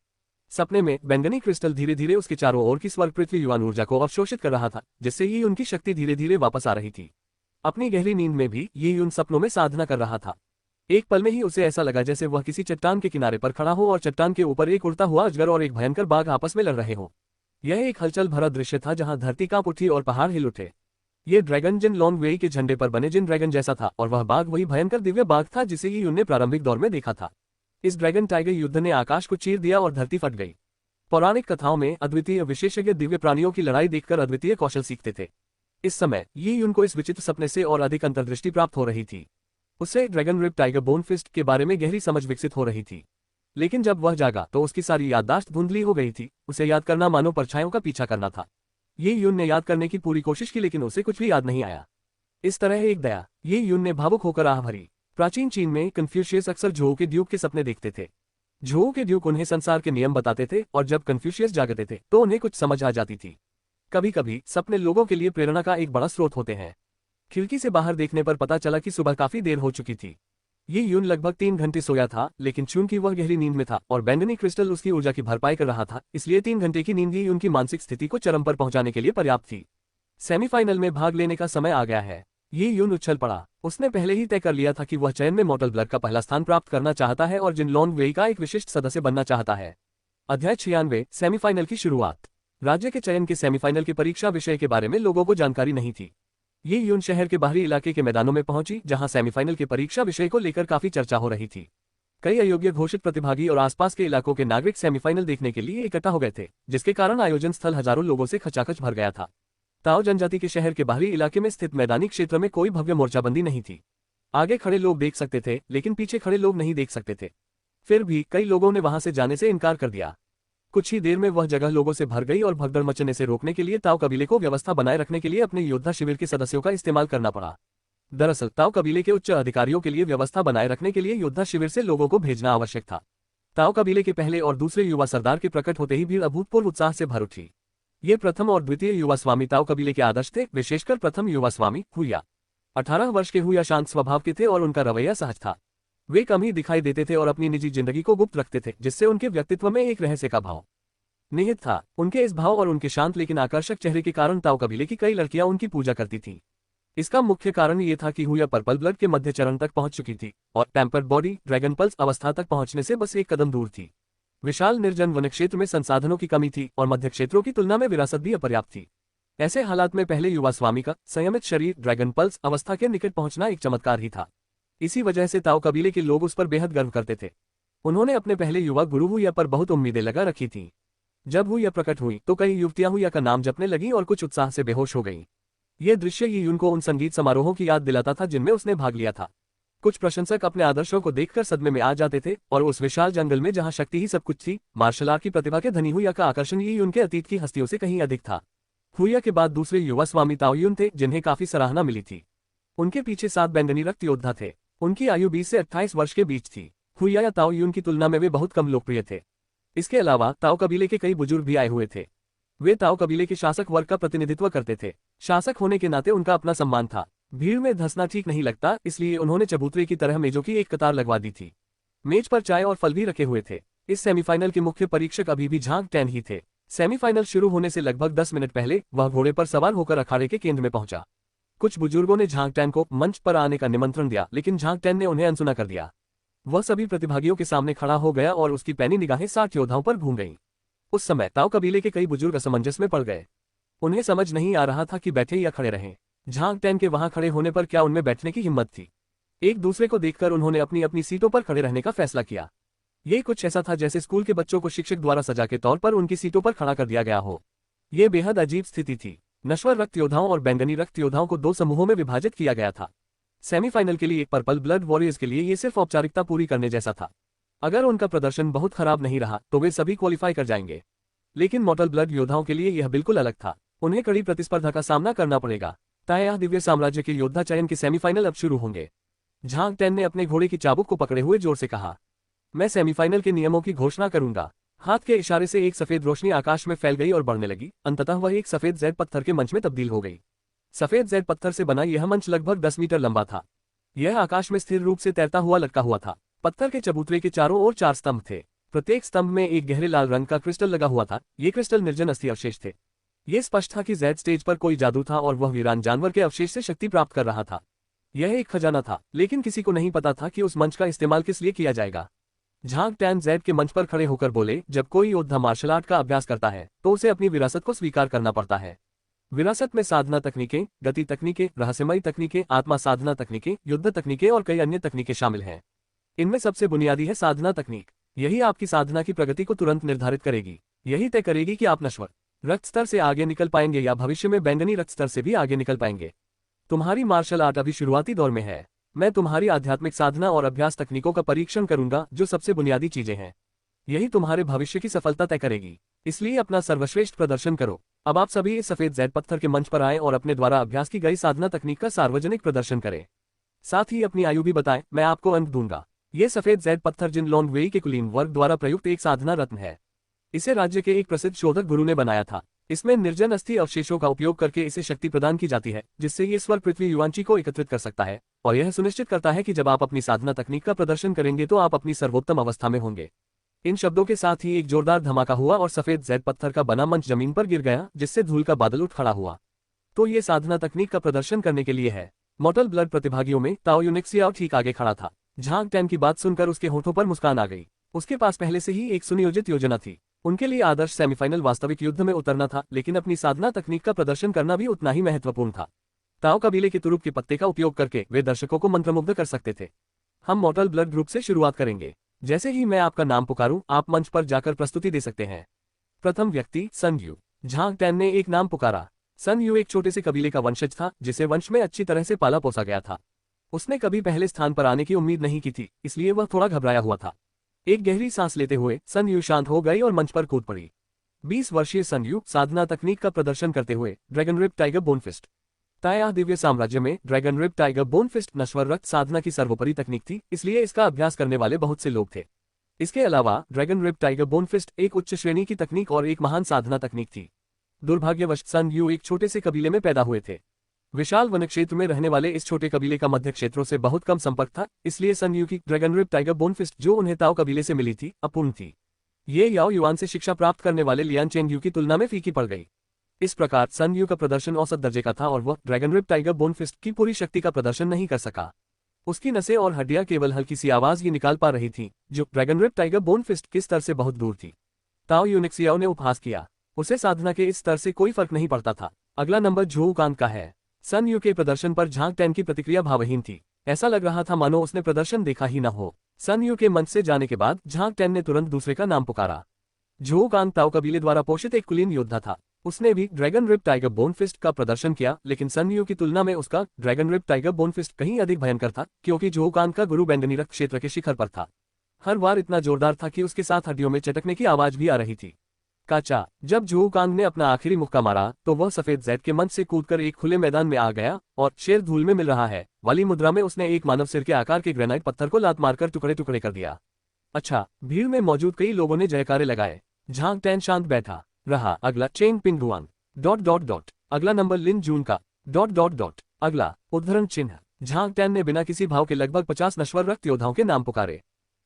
सपने में बैंगनी क्रिस्टल धीरे धीरे उसके चारों ओर की स्वर्ग पृथ्वी युवान ऊर्जा को अवशोषित कर रहा था, जिससे यी यून की शक्ति धीरे धीरे वापस आ रही थी। अपनी गहरी नींद में भी यी यून सपनों में साधना कर रहा था। एक पल में ही उसे ऐसा लगा जैसे वह किसी चट्टान के किनारे पर खड़ा हो और चट्टान के ऊपर एक उड़ता हुआ अजगर और एक भयंकर बाघ आपस में लड़ रहे हो। यह एक हलचल भरा दृश्य था जहां धरती कांप उठी और पहाड़ हिल उठे। ये ड्रैगन जिन लॉन्ग वेई के झंडे पर बने जिन ड्रैगन जैसा था, और वह बाघ वही भयंकर दिव्य बाघ था जिसे यी यून ने प्रारंभिक दौर में देखा था। इस ड्रैगन टाइगर युद्ध ने आकाश को चीर दिया और धरती फट गई। पौराणिक कथाओं में अद्वितीय विशेषज्ञ दिव्य प्राणियों की लड़ाई देखकर अद्वितीय कौशल सीखते थे। इस समय ये यून को इस विचित्र सपने से और अधिक अंतर्दृष्टि प्राप्त हो रही थी। उससे dragon rip tiger bone fist के बारे में गहरी समझ विकसित हो रही थी। लेकिन जब वह जागा तो उसकी सारी याददाश्त धुंधली हो गई थी। उसे याद करना मानो परछाइयों का पीछा करना था। ये यून ने याद करने की पूरी कोशिश की, लेकिन उसे कुछ भी याद नहीं आया। इस तरह एक दया ये यून ने भावुक होकर आह भरी। प्राचीन चीन में कन्फ्यूशियस अक्सर झोऊ के ड्यूक के सपने देखते थे। झोऊ के ड्यूक उन्हें संसार के नियम बताते थे और जब कन्फ्यूशियस जागते थे तो उन्हें कुछ समझ आ जाती थी। कभी कभी सपने लोगों के लिए प्रेरणा का एक बड़ा स्रोत होते हैं। खिड़की से बाहर देखने पर पता चला कि सुबह काफी देर हो चुकी थी। ये यून लगभग 3 घंटे सोया था, लेकिन चूंकि वह गहरी नींद में था और बैंगनी क्रिस्टल उसकी ऊर्जा की भरपाई कर रहा था, इसलिए 3 घंटे की नींद ही उनकी मानसिक स्थिति को चरम पर पहुंचाने के लिए पर्याप्त थी। सेमीफाइनल में भाग लेने का समय आ गया है। ये यून उछल पड़ा। उसने पहले ही तय कर लिया था कि वह चयन में मॉर्टल ब्लड का पहला स्थान प्राप्त करना चाहता है और जिन लॉन्ग वेई का एक विशिष्ट सदस्य बनना चाहता है। अध्याय 96 सेमीफाइनल की शुरुआत। राज्य के चयन के सेमीफाइनल की परीक्षा विषय के बारे में लोगों को जानकारी नहीं थी। ये यून शहर के बाहरी इलाके के मैदानों में पहुंची, जहां सेमीफाइनल की परीक्षा विषय को लेकर काफी चर्चा हो रही थी। कई अयोग्य घोषित प्रतिभागी और आसपास के इलाकों के नागरिक सेमीफाइनल देखने के लिए इकट्ठा हो गए थे, जिसके कारण आयोजन स्थल हजारों लोगों से खचाखच भर गया था। ताओ जनजाति के शहर के बाहरी इलाके में स्थित मैदानी क्षेत्र में कोई भव्य मोर्चाबंदी नहीं थी। आगे खड़े लोग देख सकते थे, लेकिन पीछे खड़े लोग नहीं देख सकते थे। फिर भी कई लोगों ने वहां से जाने से इनकार कर दिया। कुछ ही देर में वह जगह लोगों से भर गई और भगदड़ मचने से रोकने के लिए ताओ कबीले को व्यवस्था बनाए रखने के लिए अपने योद्धा शिविर के सदस्यों का इस्तेमाल करना पड़ा। दरअसल ताओ कबीले के उच्च अधिकारियों के लिए व्यवस्था बनाए रखने के लिए योद्धा शिविर से लोगों को भेजना आवश्यक था। ताओ कबीले के पहले और दूसरे युवा सरदार के प्रकट होते ही भीड़ अभूतपूर्व उत्साह से भर उठी। ये प्रथम और द्वितीय युवा स्वामी ताओ कबीले के आदर्श थे, विशेषकर प्रथम युवा स्वामी हुया। 18 वर्ष के हुया शांत स्वभाव के थे और उनका रवैया सहज था। वे कम ही दिखाई देते थे और अपनी निजी जिंदगी को गुप्त रखते थे, जिससे उनके व्यक्तित्व में एक रहस्य का भाव निहित था। उनके इस भाव और उनके शांत लेकिन आकर्षक चेहरे के कारण ताओ कबीले की कई लड़कियां उनकी पूजा करती थीं। इसका मुख्य कारण ये था कि हुया पर्पल ब्लड के मध्य चरण तक पहुंच चुकी थी और टेम्पर्ड बॉडी ड्रैगन पल्स अवस्था तक पहुंचने से बस एक कदम दूर थी। विशाल निर्जन वन क्षेत्र में संसाधनों की कमी थी और मध्य क्षेत्रों की तुलना में विरासत भी अपर्याप्त थी। ऐसे हालात में पहले युवा स्वामी का संयमित शरीर ड्रैगन पल्स अवस्था के निकट पहुंचना एक चमत्कार ही था। इसी वजह से ताओ कबीले के लोग उस पर बेहद गर्व करते थे। उन्होंने अपने पहले युवा गुरु हुया पर बहुत उम्मीदें लगा रखी थीं। जब हुया प्रकट हुई तो कई युवतियां हुया का नाम जपने लगीं और कुछ उत्साह से बेहोश हो गईं। यह दृश्य यून को उन संगीत समारोहों की याद दिलाता था जिनमें उसने भाग लिया था। कुछ प्रशंसक अपने आदर्शों को देखकर सदमे में आ जाते थे और उस विशाल जंगल में जहां शक्ति ही सब कुछ थी, मार्शल आर्ट की प्रतिभा के धनी हुया का आकर्षण ये उनके अतीत की हस्तियों से कहीं अधिक था। हुया के बाद दूसरे युवा स्वामी ताओ यून थे, जिन्हें काफी सराहना मिली थी। उनके पीछे 7 बैंगनी रक्त योद्धा थे। उनकी आयु 20 से 28 वर्ष के बीच थी। हुया या ताओ यून की तुलना में वे बहुत कम लोकप्रिय थे। इसके अलावा ताओ कबीले के कई बुजुर्ग भी आए हुए थे। वे ताओ कबीले के शासक वर्ग का प्रतिनिधित्व करते थे। शासक होने के नाते उनका अपना सम्मान था। भीड़ में धंसना ठीक नहीं लगता, इसलिए उन्होंने चबूतरे की तरह मेजों की एक कतार लगवा दी थी। मेज पर चाय और फल भी रखे हुए थे। इस सेमीफाइनल के मुख्य परीक्षक अभी भी झांग टैन ही थे। सेमीफाइनल शुरू होने से लगभग 10 मिनट पहले वह घोड़े पर सवार होकर अखाड़े के केंद्र में पहुंचा। कुछ बुजुर्गों ने झांग टैन को मंच पर आने का निमंत्रण दिया, लेकिन झांग टैन ने उन्हें अनसुना कर दिया। वह सभी प्रतिभागियों के सामने खड़ा हो गया और उसकी पैनी निगाहें 60 योद्धाओं पर घूम गईं। उस समय ताओ कबीले के कई बुजुर्ग असमंजस में पड़ गए। उन्हें समझ नहीं आ रहा था कि बैठे या खड़े रहें। झांग टैन के वहां खड़े होने पर क्या उनमें बैठने की हिम्मत थी। एक दूसरे को देखकर उन्होंने अपनी अपनी सीटों पर खड़े रहने का फैसला किया। ये कुछ ऐसा था जैसे स्कूल के बच्चों को शिक्षक द्वारा सजा के तौर पर उनकी सीटों पर खड़ा कर दिया गया हो। यह बेहद अजीब स्थिति थी। नश्वर रक्त योद्धाओं और बैंगनी रक्त योद्धाओं को 2 समूहों में विभाजित किया गया था। सेमीफाइनल के लिए एक पर्पल ब्लड वॉरियर्स के लिए ये सिर्फ औपचारिकता पूरी करने जैसा था। अगर उनका प्रदर्शन बहुत खराब नहीं रहा तो वे सभी क्वालिफाई कर जाएंगे। लेकिन मॉर्टल ब्लड योद्धाओं के लिए यह बिल्कुल अलग था। उन्हें कड़ी प्रतिस्पर्धा का सामना करना पड़ेगा। ताया दिव्य साम्राज्य के योद्धा चयन के सेमीफाइनल अब शुरू होंगे। झांग टैन ने अपने घोड़े की चाबुक को पकड़े हुए जोर से कहा, मैं सेमीफाइनल के नियमों की घोषणा करूंगा। हाथ के इशारे से एक सफेद रोशनी आकाश में फैल गई और बढ़ने लगी। अंततः वह एक सफेद जेड पत्थर के मंच में तब्दील हो गई। सफेद जेड पत्थर से बना यह मंच लगभग 10 मीटर लंबा था। यह आकाश में स्थिर रूप से तैरता हुआ लटका हुआ था। पत्थर के चबूतरे के चारों ओर 4 स्तंभ थे। प्रत्येक स्तंभ में एक गहरे लाल रंग का क्रिस्टल लगा हुआ था। ये क्रिस्टल निर्जन अस्थि अवशेष थे। ये स्पष्ट था कि जेड स्टेज पर कोई जादू था और वह वीरान जानवर के अवशेष से शक्ति प्राप्त कर रहा था। यह एक खजाना था, लेकिन किसी को नहीं पता था कि उस मंच का इस्तेमाल किस लिए किया जाएगा। झांग टैन जेड के मंच पर खड़े होकर बोले, जब कोई योद्धा मार्शल आर्ट का अभ्यास करता है तो उसे अपनी विरासत को स्वीकार करना पड़ता है। विरासत में साधना तकनीकें, गति तकनीकें, रहस्यमयी तकनीकें, आत्मा साधना तकनीकें, युद्ध तकनीकें और कई अन्य तकनीकें शामिल हैं। इनमें सबसे बुनियादी है साधना तकनीक। यही आपकी साधना की प्रगति को तुरंत निर्धारित करेगी। यही तय करेगी कि आप नश्वर रक्त स्तर से आगे निकल पाएंगे या भविष्य में बैंगनी रक्त स्तर से भी आगे निकल पाएंगे। तुम्हारी मार्शल आर्ट अभी शुरुआती दौर में है। मैं तुम्हारी आध्यात्मिक साधना और अभ्यास तकनीकों का परीक्षण करूंगा, जो सबसे बुनियादी चीजें हैं। यही तुम्हारे भविष्य की सफलता तय करेगी, इसलिए अपना सर्वश्रेष्ठ प्रदर्शन करो। अब आप सभी इस सफेद जैड पत्थर के मंच पर आएं और अपने द्वारा अभ्यास की गई साधना तकनीक का सार्वजनिक प्रदर्शन करें। साथ ही अपनी आयु भी बताएं, मैं आपको अंक दूंगा। ये सफेद जैड पत्थर जिन लॉन्ग वेई के कुलीन वर्ग द्वारा प्रयुक्त एक साधना रत्न है। इसे राज्य के एक प्रसिद्ध शोधक गुरु ने बनाया था। इसमें निर्जन अस्थि अवशेषों का उपयोग करके इसे शक्ति प्रदान की जाती है, जिससे ये स्वर्ग पृथ्वी युवांची को एकत्रित कर सकता है और यह सुनिश्चित करता है कि जब आप अपनी साधना तकनीक का प्रदर्शन करेंगे तो आप अपनी सर्वोत्तम अवस्था में होंगे। इन शब्दों के साथ ही एक जोरदार धमाका हुआ और सफेद जैड पत्थर का बना मंच जमीन पर गिर गया, जिससे धूल का बादल उठ खड़ा हुआ। तो ये साधना तकनीक का प्रदर्शन करने के लिए है। मॉर्टल ब्लड प्रतिभागियों में ताओ यूनिक्सियाओ ठीक आगे खड़ा था। झांग टैन की बात सुनकर उसके होठों पर मुस्कान आ गई। उसके पास पहले से ही एक सुनियोजित योजना थी। उनके लिए आदर्श सेमीफाइनल वास्तविक युद्ध में उतरना था, लेकिन अपनी साधना तकनीक का प्रदर्शन करना भी उतना ही महत्वपूर्ण था। ताओ कबीले के तुरुप के पत्ते का उपयोग करके वे दर्शकों को मंत्रमुग्ध कर सकते थे। हम मॉर्टल ब्लड ग्रुप से शुरुआत करेंगे। जैसे ही मैं आपका नाम पुकारूं, आप मंच पर जाकर प्रस्तुति दे सकते हैं। प्रथम व्यक्ति सन यू। झांग टैन ने एक नाम पुकारा। सन यू एक छोटे से कबीले का वंशज था, जिसे वंश में अच्छी तरह से पाला पोसा गया था। उसने कभी पहले स्थान पर आने की उम्मीद नहीं की थी, इसलिए वह थोड़ा घबराया हुआ था। एक गहरी सांस लेते हुए सन यू शांत हो गई और मंच पर कूद पड़ी। 20 वर्षीय सन यू साधना तकनीक का प्रदर्शन करते हुए ड्रैगन रिप टाइगर बोनफिस्ट। ताया दिव्य साम्राज्य में ड्रैगन रिप टाइगर बोनफिस्ट नश्वर रक्त साधना की सर्वोपरि तकनीक थी, इसलिए इसका अभ्यास करने वाले बहुत से लोग थे। इसके अलावा ड्रैगन रिप टाइगर बोनफिस्ट एक उच्च श्रेणी की तकनीक और एक महान साधना तकनीक थी। दुर्भाग्यवश सन यू एक छोटे से कबीले में पैदा हुए थे। विशाल वन क्षेत्र में रहने वाले इस छोटे कबीले का मध्य क्षेत्रों से बहुत कम संपर्क था, इसलिए सन यू की ड्रैगन रिप टाइगर बोनफिस्ट जो उन्हें ताओ कबीले से मिली थी, अपूर्ण थी। ये याओ युआन से शिक्षा प्राप्त करने वाले लियान चेंग यू की तुलना में फीकी पड़ गई। इस प्रकार सन यू का प्रदर्शन औसत दर्जे का था और वह ड्रैगन रिप टाइगर बोनफिस्ट की पूरी शक्ति का प्रदर्शन नहीं कर सका। उसकी नसें और हड्डियां केवल हल्की सी आवाज ही निकाल पा रही थीं, जो ड्रैगन रिप टाइगर बोनफिस्ट के स्तर से बहुत दूर थी। ताओ यूनिक्सियाओ ने उपहास किया। उसे साधना के इस स्तर से कोई फर्क नहीं पड़ता था। अगला नंबर झू कांग का है। सन यू के प्रदर्शन पर झांग टैन की प्रतिक्रिया भावहीन थी। ऐसा लग रहा था मानो उसने प्रदर्शन देखा ही न हो। सन यू के मंच से जाने के बाद झांग टैन ने तुरंत दूसरे का नाम पुकारा। झू कांग ताओ कबीले द्वारा पोषित एक कुलीन योद्धा था। उसने भी ड्रैगन रिप टाइगर बोनफिस्ट का प्रदर्शन किया, लेकिन सन यू की तुलना में उसका ड्रैगन रिप टाइगर बोनफिस्ट कहीं अधिक भयंकर था, क्योंकि झू कांग का गुरु बैंगनी रक्त क्षेत्र के शिखर पर था। हर बार इतना जोरदार था कि उसके साथ हड्डियों में चटकने की आवाज भी आ रही थी। काचा। जब झू कांग ने अपना आखिरी मुक्का मारा तो वह सफेद जैड के मंच से कूदकर एक खुले मैदान में आ गया और शेर धूल में मिल रहा है वाली मुद्रा में उसने एक मानव सिर के आकार के ग्रेनाइट पत्थर को लात मारकर टुकड़े टुकड़े कर दिया। अच्छा, भीड़ में मौजूद कई लोगों ने जयकारे लगाए। झांग टैन शांत बैठा रहा। अगला चेंग पिंग रुआंग ... अगला नंबर लिन जून का ... अगला उद्धरण चिन्ह। झांग टैन ने बिना किसी भाव के लगभग 50 नश्वर रक्त योद्धाओं के नाम पुकारे।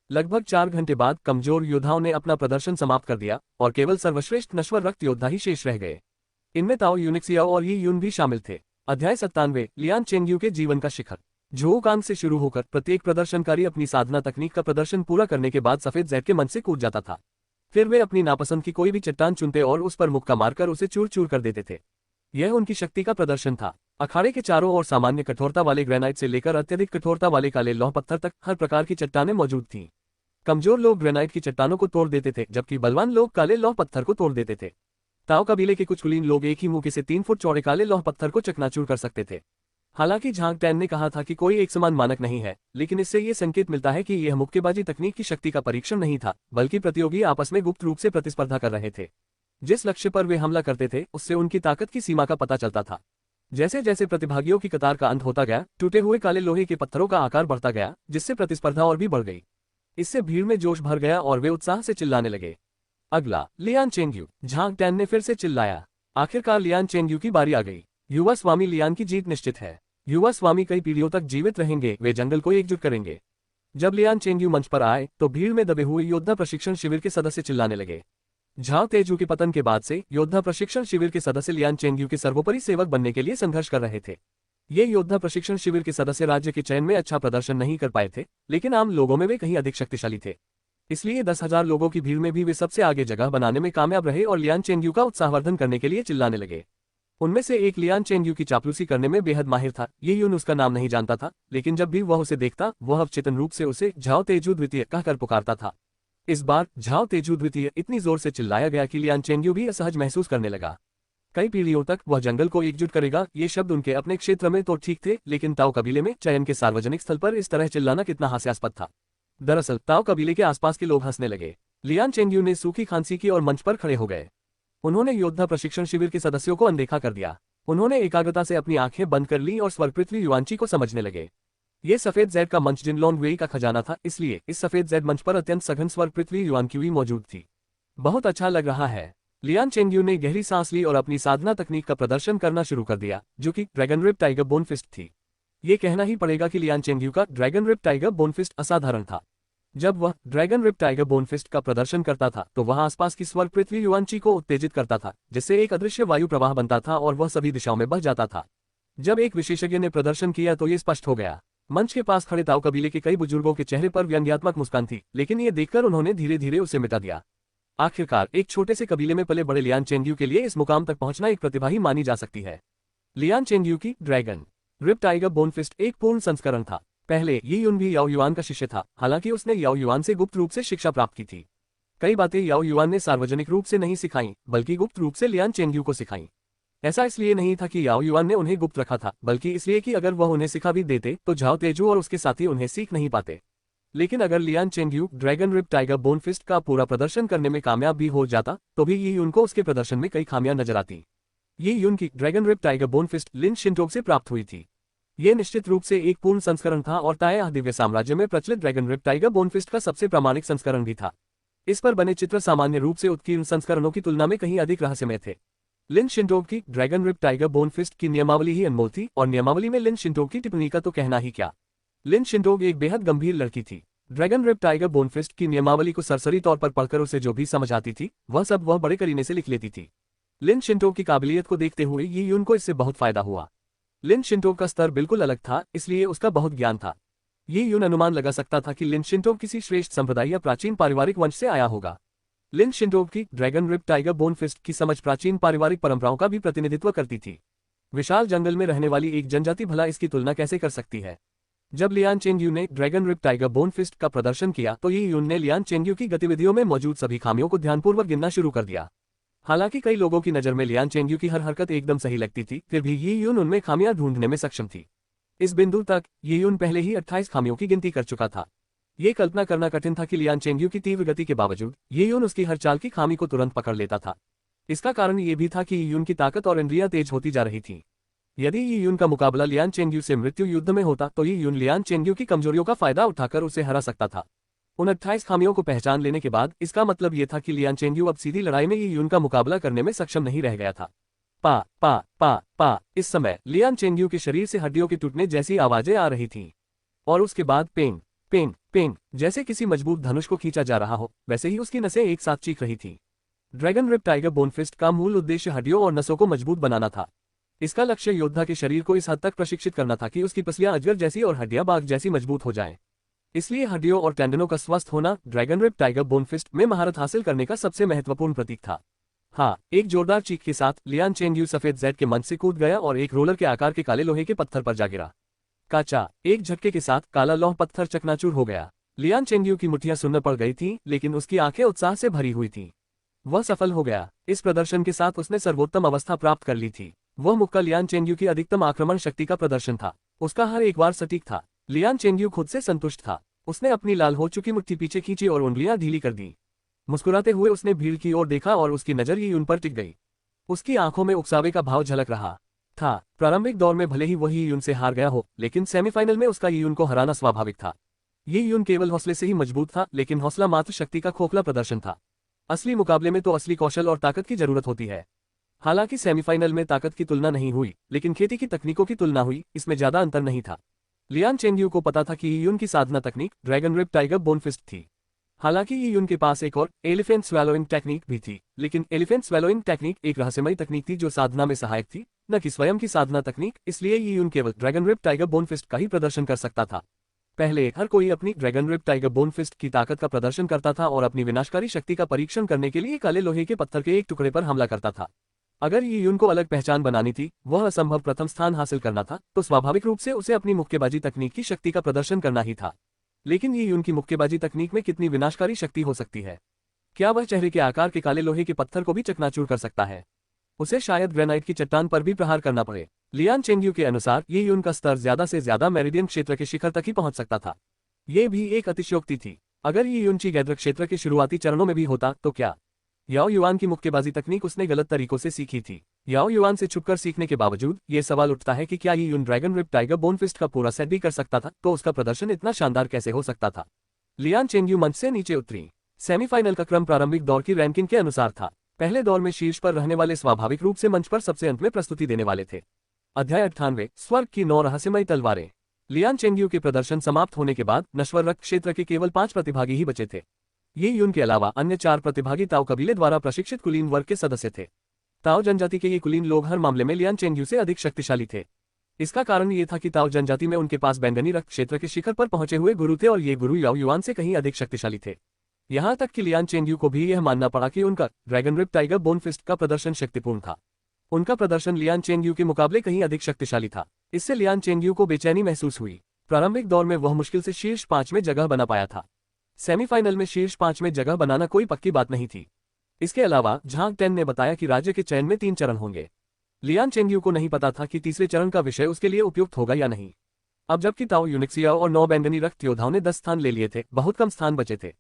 लगभग 4 घंटे बाद कमजोर योद्धाओं ने अपना प्रदर्शन समाप्त कर दिया और केवल सर्वश्रेष्ठ नश्वर रक्त योद्धा ही शेष रह गए। इनमें ताओ यूनिक्सियाओ और यी यून भी शामिल थे। अध्याय 97 लियान चेंगयू के जीवन का शिखर। झू कांग से शुरू होकर प्रत्येक प्रदर्शनकारी अपनी साधना तकनीक का प्रदर्शन पूरा करने के बाद सफेद जैड के मंच से कूद जाता था। फिर वे अपनी नापसंद की कोई भी चट्टान चुनते और उस पर मुक्का मारकर उसे चूर चूर कर देते थे। यह उनकी शक्ति का प्रदर्शन था। अखाड़े के चारों ओर सामान्य कठोरता वाले ग्रेनाइट से लेकर अत्यधिक कठोरता वाले काले लौह पत्थर तक हर प्रकार की चट्टानें मौजूद थीं। कमजोर लोग ग्रेनाइट की चट्टानों को तोड़ देते थे, जबकि बलवान लोग काले लौह पत्थर को तोड़ देते थे। ताओ कबीले के कुछ कुलीन लोग एक ही मुक्के से 3 फुट चौड़े काले लौह पत्थर को चकनाचूर कर सकते थे। हालांकि झांग टैन ने कहा था कि कोई एक समान मानक नहीं है, लेकिन इससे ये संकेत मिलता है कि यह मुक्केबाजी तकनीक की शक्ति का परीक्षण नहीं था, बल्कि प्रतियोगी आपस में गुप्त रूप से प्रतिस्पर्धा कर रहे थे। जिस लक्ष्य पर वे हमला करते थे, उससे उनकी ताकत की सीमा का पता चलता था। जैसे जैसे प्रतिभागियों की कतार का अंत होता गया, टूटे हुए काले लोहे के पत्थरों का आकार बढ़ता गया, जिससे प्रतिस्पर्धा और भी बढ़ गई। इससे भीड़ में जोश भर गया और वे उत्साह से चिल्लाने लगे। अगला लियान चेंगयू। झांग टैन ने फिर से चिल्लाया। आखिरकार लियान चेंगयू की बारी आ गई। युवा स्वामी लियान की जीत निश्चित है। युवा स्वामी कई पीढ़ियों तक जीवित रहेंगे, वे जंगल को एकजुट करेंगे। जब लियान चेंगयू मंच पर आए तो भीड़ में दबे हुए योद्धा प्रशिक्षण शिविर के सदस्य चिल्लाने लगे। झाओ तेजू के पतन के बाद से योद्धा प्रशिक्षण शिविर के सदस्य लियान चेंगयू के सर्वोपरि सेवक बनने के लिए संघर्ष कर रहे थे। ये योद्धा प्रशिक्षण शिविर के सदस्य राज्य के चयन में अच्छा प्रदर्शन नहीं कर पाए थे, लेकिन आम लोगों में वे कहीं अधिक शक्तिशाली थे। इसलिए 10,000 लोगों की भीड़ में भी वे सबसे आगे जगह बनाने में कामयाब रहे और लियान चेंगयू का उत्साहवर्धन करने के लिए चिल्लाने लगे। उनमें से एक लियान चेंगयू की चापलूसी करने में बेहद माहिर था। ये यून उसका नाम नहीं जानता था, लेकिन जब भी वह उसे देखता, वह अवचेतन रूप से उसे झाओ तेजू द्वितीय कहकर पुकारता था। इस बार झाओ तेजू द्वितीय इतनी जोर से चिल्लाया गया कि लियान चेंग्यू भी असहज महसूस करने लगा। कई पीढ़ियों तक वह जंगल को एकजुट करेगा, ये शब्द उनके अपने क्षेत्र में तो ठीक थे, लेकिन ताओ कबीले में चयन के सार्वजनिक स्थल पर इस तरह चिल्लाना कितना हास्यास्पद था। दरअसल ताओ कबीले के आसपास के लोग हंसने लगे। लियान चेंग्यू ने सूखी खांसी की और मंच पर खड़े हो गए। उन्होंने योद्धा प्रशिक्षण शिविर के सदस्यों को अनदेखा कर दिया। उन्होंने एकाग्रता से अपनी आंखें बंद कर ली और स्वर्ग पृथ्वी युआनची को समझने लगे। ये सफेद जेड का मंच जिनलोंग वेई का खजाना था, इसलिए इस सफेद जेड मंच पर अत्यंत सघन स्वर्ग पृथ्वी युआनक्यूई मौजूद थी। बहुत अच्छा लग रहा है। लियान चेंग्यू ने गहरी सांस ली और अपनी साधना तकनीक का प्रदर्शन करना शुरू कर दिया, जो कि dragon rip tiger bone fist थी। ये कहना ही पड़ेगा कि लियान चेंग्यू का dragon rip tiger bone fist असाधारण था। जब वह dragon rip tiger bone fist का प्रदर्शन करता था तो वह आसपास की स्वर्ग पृथ्वी युआनची को उत्तेजित करता था, जिससे एक अदृश्य वायु प्रवाह बनता था और वह सभी दिशाओं में बह जाता था। जब एक विशेषज्ञ ने प्रदर्शन किया तो ये स्पष्ट हो गया। मंच के पास खड़े ताओ कबीले के कई बुजुर्गों के चेहरे पर व्यंग्यात्मक मुस्कान थी, लेकिन ये देखकर उन्होंने धीरे धीरे उसे मिटा दिया। आखिरकार एक छोटे से कबीले में पले बड़े लियान चेंग्यू के लिए इस मुकाम तक पहुंचना एक प्रतिभा ही मानी जा सकती है। लियान चेंग्यू की dragon rip tiger bone fist एक पूर्ण संस्करण था। पहले ये युन भी याओ युआन का शिष्य था, हालांकि उसने याओ युआन से गुप्त रूप से शिक्षा प्राप्त की थी। कई बातें याओ युआन ने सार्वजनिक रूप से नहीं सिखाई, बल्कि गुप्त रूप से लियान चेंग्यू को सिखाई। ऐसा इसलिए नहीं था कि याओ युआन ने उन्हें गुप्त रखा था, बल्कि इसलिए कि अगर वह उन्हें सिखा भी देते तो झाओ तेजू और उसके साथी उन्हें सीख नहीं पाते। लेकिन अगर Lian Chengyu dragon rip tiger bone fist का पूरा प्रदर्शन करने में कामयाब भी हो जाता तो भी ये युन को उसके प्रदर्शन में कई खामियां नजर आती। ये युन की dragon rip tiger bone fist Lin Shintong से प्राप्त हुई थी। ये निश्चित रूप से एक पूर्ण संस्करण था और ताया दिव्य साम्राज्य में प्रचलित dragon rip tiger bone fist का सबसे प्रामाणिक संस्करण भी था। इस पर बने चित्र सामान्य रूप से उत्कीर्ण संस्करणों की तुलना में कहीं अधिक रहस्यमय थे। लिन शिंटोग की dragon rip tiger bone fist की नियमावली ही अनमोल थी, और नियमावली में लिन शिंटोग की टिप्पणी का तो कहना ही क्या। लिन शिंटोग एक बेहद गंभीर लड़की थी। Dragon rip tiger bone fist की नियमावली को सरसरी तौर पर पढ़कर उसे जो भी समझ आती थी वह सब वह बड़े करीने से लिख लेती थी। लिन शिंटोग की काबिलियत को देखते हुए ये युन को इससे बहुत फायदा हुआ। लिन शिंटोग का स्तर बिल्कुल अलग था, इसलिए उसका बहुत ज्ञान था। ये युन अनुमान लगा सकता था कि लिन शिंटोग किसी श्रेष्ठ संप्रदाय या प्राचीन पारिवारिक वंश से आया होगा। लिन शिंटोग की dragon rip tiger bone fist की समझ प्राचीन पारिवारिक परंपराओं का भी प्रतिनिधित्व करती थी। विशाल जंगल में रहने वाली एक जनजाति भला इसकी तुलना कैसे कर सकती है। जब लियान चेंग्यू ने dragon rip tiger bone fist का प्रदर्शन किया तो ये युन ने लियान चेंग्यू की गतिविधियों में मौजूद सभी खामियों को ध्यानपूर्वक गिनना शुरू कर दिया। हालांकि कई लोगों की नजर में लियान चेंग्यू की हर हरकत एकदम सही लगती थी, फिर भी ये युन उनमें खामियां ढूंढने में सक्षम थी। इस बिंदु तक ये युन पहले ही 28 खामियों की गिनती कर चुका था। ये कल्पना करना कठिन था कि लियान चेंग्यू की तीव्र गति के बावजूद ये युन उसकी हर चाल की खामी को तुरंत पकड़ लेता था। इसका कारण ये भी था कि ये युन की ताकत और इंद्रियां तेज होती जा रही थी। यदि ये युन का मुकाबला लियान चेंग्यू से मृत्यु युद्ध में होता तो ये युन लियान चेंग्यू की कमजोरियों का फायदा उठाकर उसे हरा सकता था। उन 28 खामियों को पहचान लेने के बाद इसका मतलब यह था कि लियान चेंग्यू अब सीधी लड़ाई में ये युन का मुकाबला करने में सक्षम नहीं रह गया था। पा पा पा पा इस समय लियान चेंग्यू के शरीर से हड्डियों के टूटने जैसी आवाजें आ रही थीं। और उसके बाद पेंग पेंग पेंग, जैसे किसी मजबूत धनुष को खींचा जा रहा हो, वैसे ही उसकी नसें एक साथ चीख रही थीं। Dragon rip tiger bone fist का मूल उद्देश्य हड्डियों और नसों को मजबूत बनाना था। इसका लक्ष्य योद्धा के शरीर को इस हद तक प्रशिक्षित करना था कि उसकी पसलियां अजगर जैसी और हड्डियां बाघ जैसी मजबूत हो जाएं। इसलिए हड्डियों और टेंडनों का स्वस्थ होना dragon rip tiger bone fist में महारत हासिल करने का सबसे महत्वपूर्ण प्रतीक था। हाँ, एक जोरदार चीख के साथ लियान चेंग्यू सफेद जेड के मंच से कूद गया और एक रोलर के आकार के काले लोहे के पत्थर पर जा गिरा। काचा एक झटके के साथ काला लौह पत्थर चकनाचूर हो गया। लियान चेंग्यू की मुट्ठियां सुन्न पड़ गई थीं, लेकिन उसकी आंखें उत्साह से भरी हुई थीं। वह सफल हो गया। इस प्रदर्शन के साथ उसने सर्वोत्तम अवस्था प्राप्त कर ली थी। वह मुक्का लियान चेंग्यू की अधिकतम आक्रमण शक्ति का प्रदर्शन था। उसका हर एक वार सटीक था। लियान चेंग्यू खुद से संतुष्ट था। उसने अपनी लाल हो चुकी मुट्ठी पीछे खींची और उंगलियां ढीली कर दी। मुस्कुराते हुए उसने भीड़ की ओर देखा और उसकी नजर ही युन पर टिक गई। उसकी आंखों में उकसावे का भाव झलक रहा था। प्रारंभिक दौर में भले ही वही युन से हार गया हो, लेकिन सेमीफाइनल में उसका युन को हराना स्वाभाविक था। ये युन केवल हौसले से ही मजबूत था, लेकिन हौसला मात्र शक्ति का खोखला प्रदर्शन था। असली मुकाबले में तो असली कौशल और ताकत की जरूरत होती है। हालांकि सेमीफाइनल में ताकत की तुलना नहीं हुई, लेकिन खेती की तकनीकों की तुलना हुई, इसमें ज्यादा अंतर नहीं था। लियान चेंग्यू को पता था कि ये युन की साधना तकनीक dragon rip tiger bone fist थी। हालांकि ये युन के पास एक और एलिफेंट स्वैलोइंग टेक्निक भी थी, लेकिन एलिफेंट स्वैलोइंग टेक्निक एक रहस्यमयी तकनीक थी जो साधना में सहायक थी, न कि स्वयं की साधना तकनीक। इसलिए ये युन केवल dragon rip tiger bone fist का ही प्रदर्शन कर सकता था। पहले हर कोई अपनी dragon rip tiger bone fist की ताकत का प्रदर्शन करता था और अपनी विनाशकारी शक्ति का परीक्षण करने के लिए काले लोहे के पत्थर के एक टुकड़े पर हमला करता था। अगर ये युन को अलग पहचान बनानी थी, वह असंभव प्रथम स्थान हासिल करना था, तो स्वाभाविक रूप से उसे अपनी मुक्केबाजी तकनीक की शक्ति का प्रदर्शन करना ही था। लेकिन ये उनकी मुक्केबाजी तकनीक में कितनी विनाशकारी शक्ति हो सकती है। क्या वह चेहरे के आकार के काले लोहे के पत्थर को भी चकनाचूर कर सकता है? उसे शायद ग्रेनाइट की चट्टान पर भी प्रहार करना पड़े। लियान चेंगयू के अनुसार ये यून का स्तर ज्यादा से ज्यादा मेरिडियन क्षेत्र के शिखर तक ही पहुंच सकता था। ये भी एक अतिशयोक्ति थी। अगर ये यून चीगैद्र क्षेत्र के शुरुआती चरणों में भी होता तो क्या? याओ युआन की मुक्केबाजी तकनीक उसने गलत तरीकों से सीखी थी। याओ युआन से छुपकर सीखने के बावजूद ये सवाल उठता है कि क्या ये Yun dragon rip tiger bone fist का पूरा सेट भी कर सकता था, तो उसका प्रदर्शन इतना शानदार कैसे हो सकता था? लियान चेंगयू मंच से नीचे उतरी। सेमीफाइनल का क्रम प्रारंभिक दौर की रैंकिंग के अनुसार था। पहले दौर में शीर्ष पर रहने वाले स्वाभाविक रूप से मंच पर सबसे अंत में प्रस्तुति देने वाले थे। अध्याय 98 स्वर्ग की 9 रहस्यमयी तलवारें। लियान चेंगयू के प्रदर्शन समाप्त होने के बाद नश्वर रक्त क्षेत्र के केवल 5 प्रतिभागी ही बचे थे। ये यून के अलावा अन्य 4 प्रतिभागी ताओ कबीले द्वारा प्रशिक्षित कुलीन वर्ग के सदस्य थे। ताओ जनजाति के ये कुलीन लोग हर मामले में लियान चेंगयू से अधिक शक्तिशाली थे। इसका कारण ये था कि ताओ जनजाति में उनके पास बैंगनी रक्त क्षेत्र के शिखर पर पहुंचे हुए गुरु थे और ये गुरु याओ युआन से कहीं अधिक शक्तिशाली थे। यहाँ तक कि लियान चेंगयू को भी यह मानना पड़ा कि उनका dragon rip tiger bone fist का प्रदर्शन शक्तिपूर्ण था। उनका प्रदर्शन लियान चेंगयू के मुकाबले कहीं अधिक शक्तिशाली था। इससे लियान चेंगयू को बेचैनी महसूस हुई। प्रारंभिक दौर में वह मुश्किल से शीर्ष 5 में जगह बना पाया था। सेमीफाइनल में शीर्ष 5 में जगह बनाना कोई पक्की बात नहीं थी। इसके अलावा झांग टेन ने बताया कि राज्य के चयन में 3 चरण होंगे। लियान चेंगयू को नहीं पता था कि तीसरे चरण का विषय उसके लिए उपयुक्त होगा या नहीं। अब जबकि ताओ यूनिक्सियाओ और 9 बैंगनी रक्त योद्धाओं ने 10 स्थान ले लिए थे, बहुत कम स्थान बचे थे।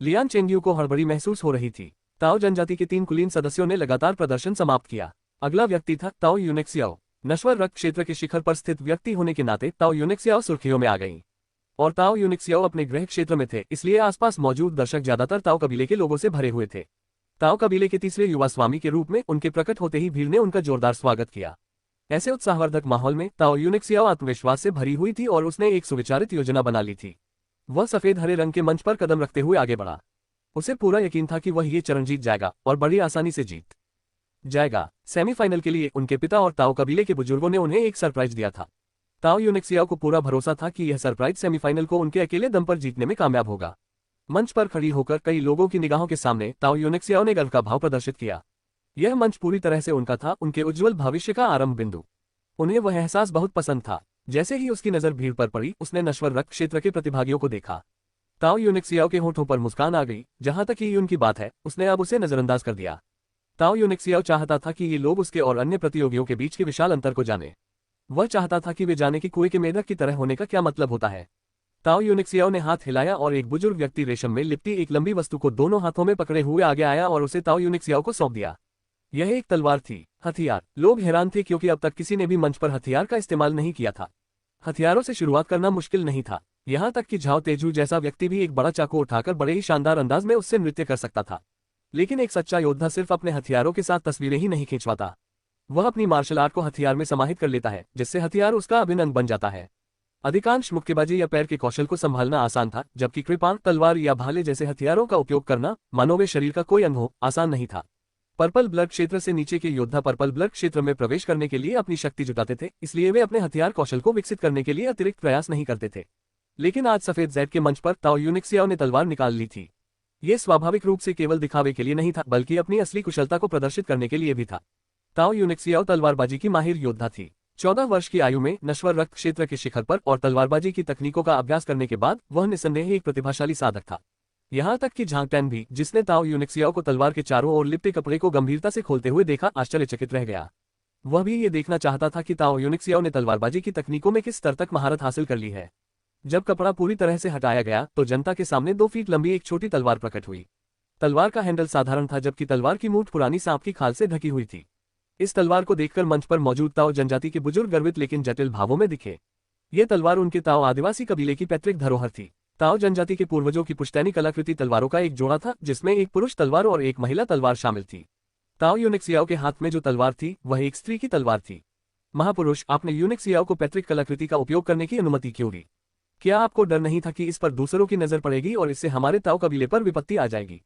लियान चेंगयू को हड़बड़ी महसूस हो रही थी। ताओ जनजाति के 3 कुलीन सदस्यों ने लगातार प्रदर्शन समाप्त किया। अगला व्यक्ति था ताओ यूनिक्सियाओ। नश्वर रक्त क्षेत्र के शिखर पर स्थित व्यक्ति होने के नाते ताओ यूनिक्सियाओ सुर्खियों में आ गई। और ताओ यूनिक्सियाओ अपने गृह क्षेत्र में थे, इसलिए आसपास मौजूद दर्शक ज्यादातर ताओ कबीले के लोगों से भरे हुए थे। ताओ कबीले के तीसरे युवा स्वामी के रूप में उनके प्रकट होते ही भीड़ ने उनका जोरदार स्वागत किया। ऐसे उत्साहवर्धक माहौल में ताओ यूनिक्सियाओ आत्मविश्वास से भरी हुई थी और उसने एक सुविचारित योजना बना ली थी। वह सफेद हरे रंग के मंच पर कदम रखते हुए आगे बढ़ा। उसे पूरा यकीन था कि वह ये चरण जीत जाएगा और बड़ी आसानी से जीत जाएगा। सेमीफाइनल के लिए उनके पिता और ताओ कबीले के बुजुर्गों ने उन्हें एक सरप्राइज दिया था। ताओ यूनिक्सियाओ को पूरा भरोसा था कि यह सरप्राइज सेमीफाइनल को उनके अकेले दम पर जीतने में कामयाब होगा। मंच पर खड़ी होकर कई लोगों की निगाहों के सामने ताओ यूनिक्सियाओ ने गर्व का भाव प्रदर्शित किया। यह मंच पूरी तरह से उनका था, उनके उज्जवल भविष्य का आरंभ बिंदु। उन्हें वह एहसास बहुत पसंद था। जैसे ही उसकी नजर भीड़ पर पड़ी, उसने नश्वर रक्त क्षेत्र के प्रतिभागियों को देखा। ताओ यूनिक्सियाओ के होठों पर मुस्कान आ गई। जहां तक ये उनकी बात है, उसने अब उसे नजरअंदाज कर दिया। ताओ यूनिक्सियाओ चाहता था कि ये लोग उसके और अन्य प्रतियोगियों के बीच के विशाल अंतर को जाने। वह चाहता था कि वे जाने कि कुएं के मेढक की तरह होने का क्या मतलब होता है। ताओ यूनिक्सियाओ ने हाथ हिलाया और एक बुजुर्ग व्यक्ति रेशम में लिपटी एक लंबी वस्तु को दोनों हाथों में पकड़े हुए आगे आया और उसे ताओ यूनिक्सियाओ को सौंप दिया। यह एक तलवार थी। हथियार। लोग हैरान थे क्योंकि अब तक किसी ने भी मंच पर हथियार का इस्तेमाल नहीं किया था। हथियारों से शुरुआत करना मुश्किल नहीं था। यहाँ तक कि झाओ तेजू जैसा व्यक्ति भी एक बड़ा चाकू उठाकर बड़े ही शानदार अंदाज में उससे नृत्य कर सकता था। लेकिन एक सच्चा योद्धा सिर्फ अपने हथियारों के साथ तस्वीरें ही नहीं खींचवाता, वह अपनी मार्शल आर्ट को हथियार में समाहित कर लेता है, जिससे हथियार उसका अभिन्न अंग बन जाता है। अधिकांश मुक्केबाजी या पैर के कौशल को संभालना आसान था, जबकि कृपाण, तलवार या भाले जैसे हथियारों का उपयोग करना, मानो वे शरीर का कोई अंग हो, आसान नहीं था। पर्पल ब्लड क्षेत्र से नीचे के योद्धा पर्पल ब्लड क्षेत्र में प्रवेश करने के लिए अपनी शक्ति जुटाते थे, इसलिए वे अपने हथियार कौशल को विकसित करने के लिए अतिरिक्त प्रयास नहीं करते थे। लेकिन आज सफेद ज़ैड के मंच पर ताओ यूनिक्सियाओ ने तलवार निकाल ली थी। ये स्वाभाविक रूप से केवल दिखावे के लिए नहीं था, बल्कि अपनी असली कुशलता को प्रदर्शित करने के लिए भी था। ताओ यूनिक्सियाओ तलवारबाजी की माहिर योद्धा थी। 14 वर्ष की आयु में नश्वर रक्त क्षेत्र के शिखर पर और तलवारबाजी की तकनीकों का अभ्यास करने के बाद वह निस्संदेह एक प्रतिभाशाली साधक था। यहाँ तक कि झांग टैन भी, जिसने ताओ यूनिक्सियाओ को तलवार के चारों ओर लिपटे कपड़े को गंभीरता से खोलते हुए देखा, आश्चर्यचकित रह गया। वह भी ये देखना चाहता था कि ताओ यूनिक्सियाओ ने तलवारबाजी की तकनीकों में किस स्तर तक महारत हासिल कर ली है। जब कपड़ा पूरी तरह से हटाया गया तो जनता के सामने 2 फीट लंबी एक छोटी तलवार प्रकट हुई। तलवार का हैंडल साधारण था, जबकि तलवार की मूठ पुरानी सांप की खाल से ढकी हुई थी। इस तलवार को देखकर मंच पर मौजूद ताओ जनजाति के बुजुर्ग गर्वित लेकिन जटिल भावों में दिखे। ये तलवार उनके ताओ आदिवासी कबीले की पैतृक धरोहर थी। ताओ जनजाति के पूर्वजों की पुश्तैनी कलाकृति तलवारों का एक जोड़ा था, जिसमें एक पुरुष तलवार और एक महिला तलवार शामिल थी। ताओ यूनिक्सियाओ के हाथ में जो तलवार थी वह एक स्त्री की तलवार थी। महापुरुष, आपने यूनिक्सियाओ को पैतृक कलाकृति का उपयोग करने की अनुमति क्यों दी? क्या आपको डर नहीं था कि इस पर दूसरों की नजर पड़ेगी और इससे हमारे ताओ कबीले पर विपत्ति आ जाएगी?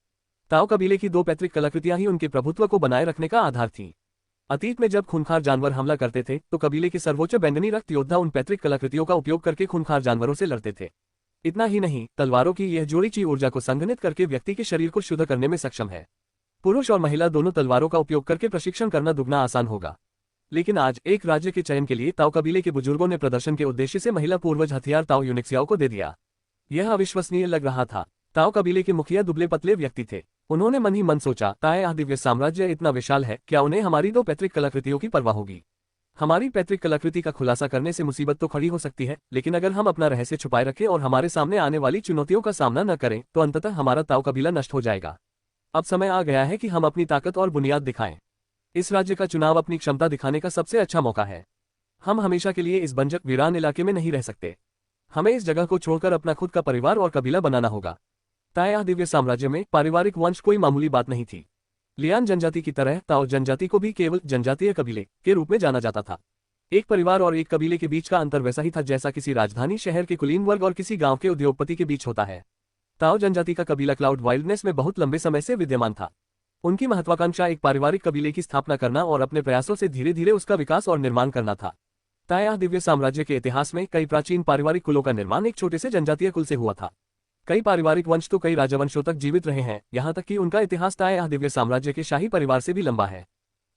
ताओ कबीले की 2 पैतृक कलाकृतियां ही उनके प्रभुत्व को बनाए रखने का आधार थीं। अतीत में जब खूंखार जानवर हमला करते थे तो कबीले के सर्वोच्च बैंगनी रक्त योद्धा उन पैतृक कलाकृतियों का उपयोग करके खूंखार जानवरों से लड़ते थे। इतना ही नहीं, तलवारों की यह जोड़ी ची ऊर्जा को संघनित करके व्यक्ति के शरीर को शुद्ध करने में सक्षम है। पुरुष और महिला दोनों तलवारों का उपयोग करके प्रशिक्षण करना दुगना आसान होगा। लेकिन आज एक राज्य के चयन के लिए ताओ कबीले के बुजुर्गों ने प्रदर्शन के उद्देश्य से महिला पूर्वज हथियार ताओ यूनिक्सियाओ को दे दिया। यह अविश्वसनीय लग रहा था। ताओ कबीले के मुखिया दुबले पतले व्यक्ति थे। उन्होंने मन ही मन सोचा, ताए दिव्य साम्राज्य इतना विशाल है, क्या उन्हें हमारी 2 पैतृक कलाकृतियों की परवाह होगी? हमारी पैतृक कलाकृति का खुलासा करने से मुसीबत तो खड़ी हो सकती है, लेकिन अगर हम अपना रहस्य छुपाए रखें और हमारे सामने आने वाली चुनौतियों का सामना न करें तो अंततः हमारा ताओ कबीला नष्ट हो जाएगा। अब समय आ गया है कि हम अपनी ताकत और बुनियाद दिखाएं। इस राज्य का चुनाव अपनी क्षमता दिखाने का सबसे अच्छा मौका है। हम हमेशा के लिए इस बंजर वीरान इलाके में नहीं रह सकते। हमें इस जगह को छोड़कर अपना खुद का परिवार और कबीला बनाना होगा। ताया दिव्य साम्राज्य में पारिवारिक वंश कोई मामूली बात नहीं थी। लियान जनजाति की तरह ताओ जनजाति को भी केवल जनजातीय कबीले के रूप में जाना जाता था। एक परिवार और एक कबीले के बीच का अंतर वैसा ही था जैसा किसी राजधानी शहर के कुलीन वर्ग और किसी गांव के उद्योगपति के बीच होता है। ताओ जनजाति का कबीला क्लाउड वाइल्डनेस में बहुत लंबे समय से विद्यमान था। उनकी महत्वाकांक्षा एक पारिवारिक कबीले की स्थापना करना और अपने प्रयासों से धीरे धीरे उसका विकास और निर्माण करना था। ताया दिव्य साम्राज्य के इतिहास में कई प्राचीन पारिवारिक कुलों का निर्माण एक छोटे से जनजातीय कुल से हुआ था। कई पारिवारिक वंश तो कई राजवंशों तक जीवित रहे हैं, यहाँ तक कि उनका इतिहास ताया दिव्य साम्राज्य के शाही परिवार से भी लंबा है।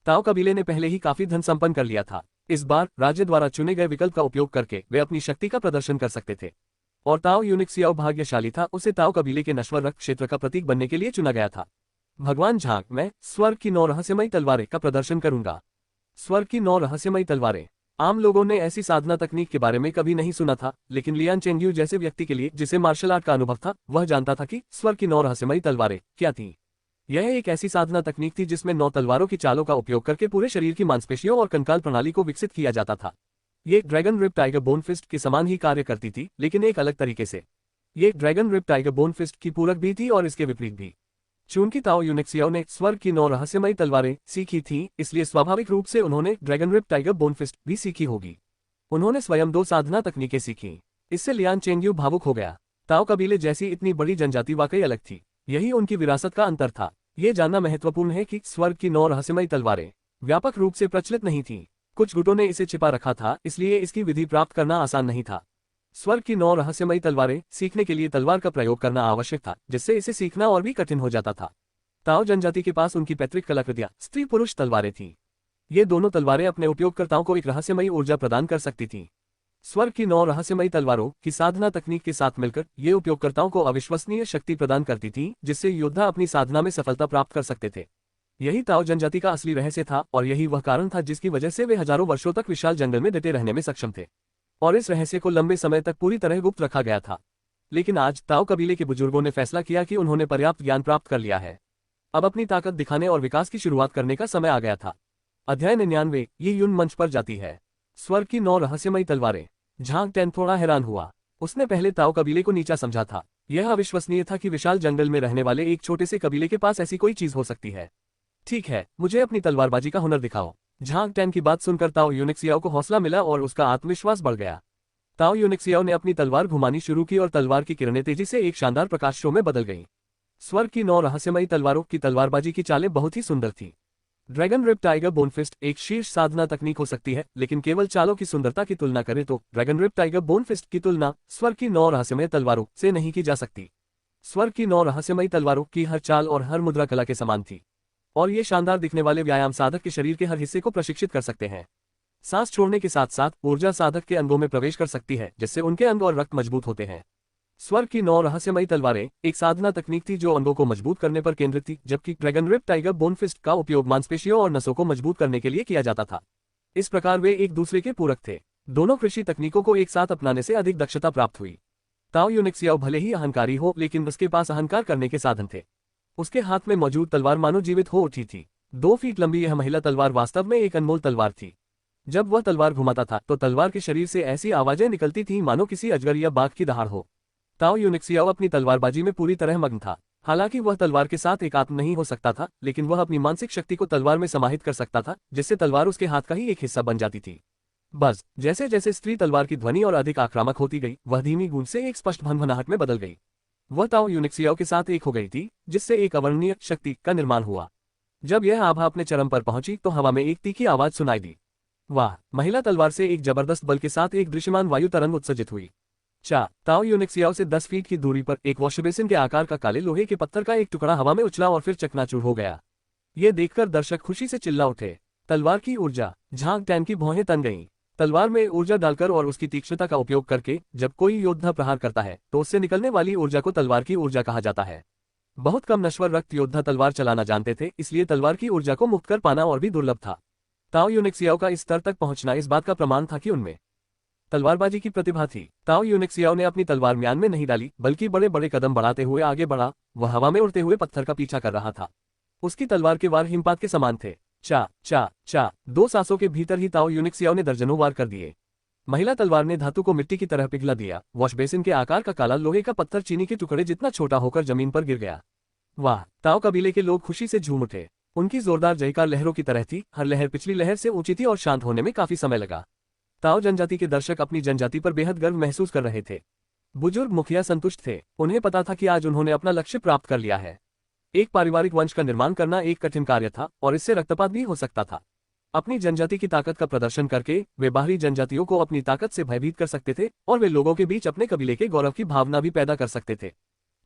ताओ कबीले ने पहले ही काफी धन संपन्न कर लिया था। इस बार राज्य द्वारा चुने गए विकल्प का उपयोग करके वे अपनी शक्ति का प्रदर्शन कर सकते थे। और ताओ यूनिक्सियाओ भाग्यशाली था, उसे ताओ कबीले के नश्वर रक्त क्षेत्र का प्रतीक बनने के लिए चुना गया था। भगवान झांग, मैं स्वर्ग की 9 रहस्यमयी तलवारें का प्रदर्शन करूंगा। स्वर्ग की 9 रहस्यमयी तलवारें। आम लोगों ने ऐसी साधना तकनीक के बारे में कभी नहीं सुना था, लेकिन लियान चेंगयू जैसे व्यक्ति के लिए जिसे मार्शल आर्ट का अनुभव था, वह जानता था कि स्वर्ग की 9 रहस्यमयी तलवारें क्या थीं। यह एक ऐसी साधना तकनीक थी जिसमें 9 तलवारों की चालों का उपयोग करके पूरे शरीर की मांसपेशियों और कंकाल प्रणाली को विकसित किया जाता था। ये dragon rip tiger bone fist के समान ही कार्य करती थी, लेकिन एक अलग तरीके से। ये dragon rip tiger bone fist की पूरक भी थी और इसके विपरीत भी। चूंकि ताओ यूनिक्सियाओ ने स्वर्ग की 9 रहस्यमयी तलवारें सीखी थीं, इसलिए स्वाभाविक रूप से उन्होंने dragon rip tiger bone fist भी सीखी होगी। उन्होंने स्वयं 2 साधना तकनीकें सीखी। इससे लियान चेंगयू भावुक हो गया। ताओ कबीले जैसी इतनी बड़ी जनजाति वाकई अलग थी। यही उनकी विरासत का अंतर था। ये जानना महत्वपूर्ण है कि स्वर्ग की 9 रहस्यमयी तलवारें व्यापक रूप से प्रचलित नहीं थीं। कुछ गुटों ने इसे छिपा रखा था, इसलिए इसकी विधि प्राप्त करना आसान नहीं था। स्वर्ग की 9 रहस्यमयी तलवारें सीखने के लिए तलवार का प्रयोग करना आवश्यक था, जिससे इसे सीखना और भी कठिन हो जाता था। ताओ जनजाति के पास उनकी पैतृक कलाकृतियां स्त्री पुरुष तलवारें थीं। ये दोनों तलवारें अपने उपयोगकर्ताओं को एक रहस्यमयी ऊर्जा प्रदान कर सकती थीं। स्वर्ग की 9 रहस्यमयी तलवारों की साधना तकनीक के साथ मिलकर ये उपयोगकर्ताओं को अविश्वसनीय शक्ति प्रदान करती थीं, जिससे योद्धा अपनी साधना में सफलता प्राप्त कर सकते थे। यही ताओ जनजाति का असली रहस्य था और यही वह कारण था जिसकी वजह से वे हजारों वर्षों तक विशाल जंगल में डटे रहने में सक्षम थे। और इस रहस्य को लंबे समय तक पूरी तरह गुप्त रखा गया था। लेकिन आज ताओ कबीले के बुजुर्गों ने फैसला किया कि उन्होंने पर्याप्त ज्ञान प्राप्त कर लिया है। अब अपनी ताकत दिखाने और विकास की शुरुआत करने का समय आ गया था। अध्याय 99 ये यून मंच पर जाती है। स्वर्ग की 9 रहस्यमयी तलवारें। झांग टेन थोड़ा हैरान हुआ। उसने पहले ताओ कबीले को नीचा समझा था। यह अविश्वसनीय था कि विशाल जंगल में रहने वाले एक छोटे से कबीले के पास ऐसी कोई चीज हो सकती है। ठीक है, मुझे अपनी तलवारबाजी का हुनर दिखाओ। झांग टेन की बात सुनकर ताओ यूनिक्सियाओ को हौसला मिला और उसका आत्मविश्वास बढ़ गया। ताओ यूनिक्सियाओ ने अपनी तलवार घुमानी शुरू की और तलवार की किरणें तेजी से एक शानदार प्रकाश शो में बदल गईं। स्वर्ग की 9 रहस्यमयी तलवारों की तलवारबाजी की चालें बहुत ही सुंदर थीं। ड्रैगन रिप टाइगर बोनफिस्ट एक शीर्ष साधना तकनीक हो सकती है, लेकिन केवल चालों की सुंदरता की तुलना करें तो ड्रैगन रिप टाइगर बोनफिस्ट की तुलना स्वर्ग की 9 रहस्यमय तलवारों से नहीं की जा सकती। स्वर्ग की 9 रहस्यमयी तलवारों की हर चाल और हर मुद्रा कला के समान थी, और ये शानदार दिखने वाले व्यायाम साधक के शरीर के हर हिस्से को प्रशिक्षित कर सकते हैं। सांस छोड़ने के साथ साथ ऊर्जा साधक के अंगों में प्रवेश कर सकती है, जिससे उनके अंग और रक्त मजबूत होते हैं। स्वर्ग की 9 रहस्यमयी तलवारें एक साधना तकनीक थी जो अंगों को मजबूत करने पर केंद्रित थी, जबकि ड्रैगन रिप टाइगर बोनफिस्ट का उपयोग मांसपेशियों और नसों को मजबूत करने के लिए किया जाता था। इस प्रकार वे एक दूसरे के पूरक थे। दोनों कृषि तकनीकों को एक साथ अपनाने से अधिक दक्षता प्राप्त हुई। ताओ यूनिक्सियाओ भले ही अहंकारी हो, लेकिन उसके पास अहंकार करने के साधन थे। उसके हाथ में मौजूद तलवार मानो जीवित हो उठी थी। 2 फीट लंबी यह महिला तलवार वास्तव में एक अनमोल तलवार थी। जब वह तलवार घुमाता था तो तलवार के शरीर से ऐसी आवाजें निकलती थीं मानो किसी अजगर या बाघ की दहाड़ हो। ताओ यूनिक्सियाओ अपनी तलवारबाजी में पूरी तरह मग्न था। हालांकि वह तलवार के साथ एकात्म नहीं हो सकता था, लेकिन वह अपनी मानसिक शक्ति को तलवार में समाहित कर सकता था, जिससे तलवार उसके हाथ का ही एक हिस्सा बन जाती थी। बस जैसे जैसे स्त्री तलवार की ध्वनि और अधिक आक्रामक होती गई, वह धीमी गूंज से एक स्पष्ट भनभनाहट में बदल गई। वह ताओ यूनिक्सियाओ के साथ एक हो गई थी, जिससे एक अवर्णनीय शक्ति का निर्माण हुआ। जब यह आभा अपने चरम पर पहुंची तो हवा में एक तीखी आवाज सुनाई दी। वाह! महिला तलवार से एक जबरदस्त बल के साथ एक दृश्यमान वायु तरंग उत्सर्जित हुई। ताओ यूनिक्सियाओ से 10 फीट की दूरी पर एक वॉशबेसिन के आकार का काले लोहे के पत्थर का एक टुकड़ा हवा में उछला और फिर चकनाचूर हो गया। ये देखकर दर्शक खुशी से चिल्ला उठे। तलवार की ऊर्जा! झांग टैन की भौहें तन गईं। तलवार में ऊर्जा डालकर और उसकी तीक्ष्णता का उपयोग करके जब कोई योद्धा प्रहार करता है तो उससे निकलने वाली ऊर्जा को तलवार की ऊर्जा कहा जाता है। बहुत कम नश्वर रक्त योद्धा तलवार चलाना जानते थे, इसलिए तलवार की ऊर्जा को मुक्त कर पाना और भी दुर्लभ था। ताओ यूनिक्सियाओ का इस स्तर तक पहुंचना इस बात का प्रमाण था कि उनमें तलवारबाजी की प्रतिभा थी। ताओ यूनिक्सियाओ ने अपनी तलवार म्यान में नहीं डाली, बल्कि बड़े बड़े कदम बढ़ाते हुए आगे बढ़ा। वह हवा में उड़ते हुए पत्थर का पीछा कर रहा था। उसकी तलवार के वार हिमपात के समान थे। चा चा चा 2 सांसों के भीतर ही ताओ यूनिक्सियाओ ने दर्जनों वार कर दिए। महिला तलवार ने धातु को मिट्टी की तरह पिघला दिया। वॉश बेसिन के आकार का काला लोहे का पत्थर चीनी के टुकड़े जितना छोटा होकर जमीन पर गिर गया। वाह! ताओ कबीले के लोग खुशी से झूम उठे। उनकी जोरदार जयकार लहरों की तरह थी। हर लहर पिछली लहर से ऊंची थी और शांत होने में काफी समय लगा। ताओ जनजाति के दर्शक अपनी जनजाति पर बेहद गर्व महसूस कर रहे थे। बुजुर्ग मुखिया संतुष्ट थे। उन्हें पता था कि आज उन्होंने अपना लक्ष्य प्राप्त कर लिया है। एक पारिवारिक वंश का निर्माण करना एक कठिन कार्य था और इससे रक्तपात भी हो सकता था। अपनी जनजाति की ताकत का प्रदर्शन करके वे बाहरी जनजातियों को अपनी ताकत से भयभीत कर सकते थे और वे लोगों के बीच अपने कबीले के गौरव की भावना भी पैदा कर सकते थे।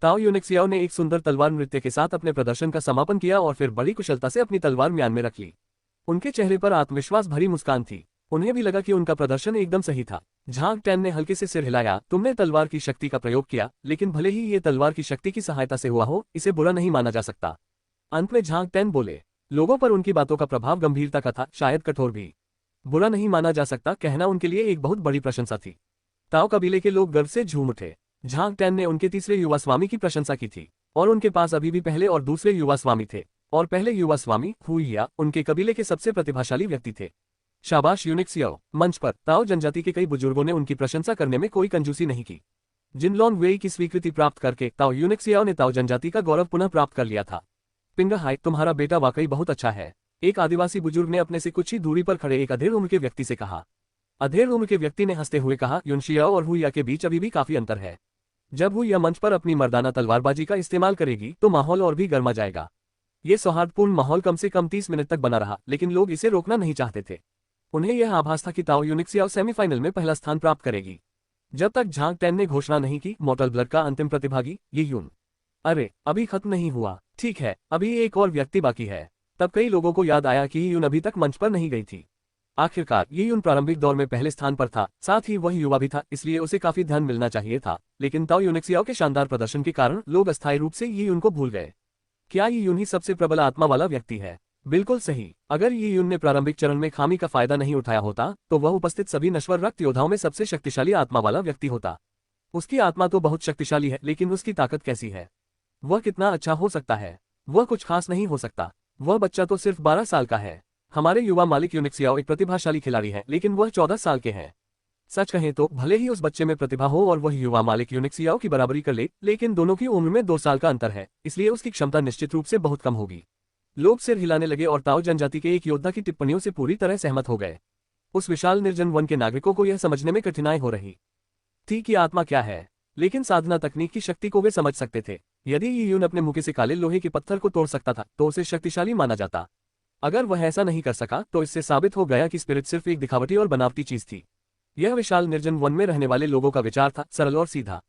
ताओ यूनिक्सियाओ ने एक सुंदर तलवार नृत्य के साथ अपने प्रदर्शन का समापन किया और फिर बड़ी कुशलता से अपनी तलवार म्यान में रख ली। उनके चेहरे पर आत्मविश्वास भरी मुस्कान थी। उन्हें भी लगा कि उनका प्रदर्शन एकदम सही था। झांग टैन ने हल्के से सिर हिलाया। तुमने तलवार की शक्ति का प्रयोग किया, लेकिन भले ही ये तलवार की शक्ति की सहायता से हुआ हो, इसे बुरा नहीं माना जा सकता। अंत में झांग टैन बोले। लोगों पर उनकी बातों का प्रभाव गंभीरता का था, शायद कठोर भी। बुरा नहीं माना जा सकता कहना उनके लिए एक बहुत बड़ी प्रशंसा थी। ताओ कबीले के लोग गर्व से झूम उठे। झांग टैन ने उनके तीसरे युवा स्वामी की प्रशंसा की थी और उनके पास अभी भी पहले और दूसरे युवा स्वामी थे और पहले युवा स्वामी हुइया उनके कबीले के सबसे प्रतिभाशाली व्यक्ति थे। शाबाश यूनिक्सियाओ। मंच पर ताओ जनजाति के कई बुजुर्गों ने उनकी प्रशंसा करने में कोई कंजूसी नहीं की। जिनलोंग वेई की स्वीकृति प्राप्त करके ताओ यूनिक्सियाओ ने ताओ जनजाति का गौरव पुनः प्राप्त कर लिया था। पिंगा हाई, तुम्हारा बेटा वाकई बहुत अच्छा है, एक आदिवासी बुजुर्ग ने अपने से कुछ ही दूरी पर खड़े एक अधेड़ उम्र के व्यक्ति से कहा। अधेड़ उम्र के व्यक्ति ने हंसते हुए कहा, यूनशियाओ और हुइया के बीच अभी भी काफी अंतर है। जब हुइया मंच पर अपनी मर्दाना तलवारबाजी का इस्तेमाल करेगी तो माहौल और भी गर्मा जाएगा। ये सौहार्दपूर्ण माहौल कम से कम 30 मिनट तक बना रहा, लेकिन लोग इसे रोकना नहीं चाहते थे। उन्हें यह आभास था कि ताओ यूनिक्सियाओ सेमीफाइनल में पहला स्थान प्राप्त करेगी। जब तक झांग टैन ने घोषणा नहीं की मॉर्टल ब्लड का अंतिम प्रतिभागी ये यून। अरे अभी खत्म नहीं हुआ, ठीक है, अभी एक और व्यक्ति बाकी है। तब कई लोगों को याद आया कि ये यून अभी तक मंच पर नहीं गई थी। आखिरकार ये यून प्रारंभिक दौर में पहले स्थान पर था, साथ ही वह युवा भी था, इसलिए उसे काफी ध्यान मिलना चाहिए था। लेकिन ताओ यूनिक्सियाओ के शानदार प्रदर्शन के कारण लोग अस्थायी रूप से ये यून को भूल गए। क्या ये यून ही सबसे प्रबल आत्मा वाला व्यक्ति है? बिल्कुल सही। अगर ये यून ने प्रारंभिक चरण में खामी का फायदा नहीं उठाया होता तो वह उपस्थित सभी नश्वर रक्त योद्धाओं में सबसे शक्तिशाली आत्मा वाला व्यक्ति होता। उसकी आत्मा तो बहुत शक्तिशाली है, लेकिन उसकी ताकत कैसी है? वह कितना अच्छा हो सकता है? वह कुछ खास नहीं हो सकता। वह बच्चा तो सिर्फ 12 साल का है। हमारे युवा मालिक यूनिक्सियाओ एक प्रतिभाशाली खिलाड़ी है, लेकिन वह 14 साल के हैं। सच कहें तो भले ही उस बच्चे में प्रतिभा हो और वह युवा मालिक यूनिक्सियाओ की बराबरी कर ले, लेकिन दोनों की उम्र में 2 साल का अंतर है, इसलिए उसकी क्षमता निश्चित रूप से बहुत कम होगी। लोग सिर हिलाने लगे और ताओ जनजाति के एक योद्धा की टिप्पणियों से पूरी तरह सहमत हो गए। उस विशाल निर्जन वन के नागरिकों को यह समझने में कठिनाई हो रही थी कि आत्मा क्या है, लेकिन साधना तकनीक की शक्ति को वे समझ सकते थे। यदि ये यून अपने मुक्के से काले लोहे के पत्थर को तोड़ सकता था तो उसे शक्तिशाली माना जाता। अगर वह ऐसा नहीं कर सका तो इससे साबित हो गया कि स्पिरिट सिर्फ एक दिखावटी और बनावटी चीज थी। यह विशाल निर्जन वन में रहने वाले लोगों का विचार था, सरल और सीधा।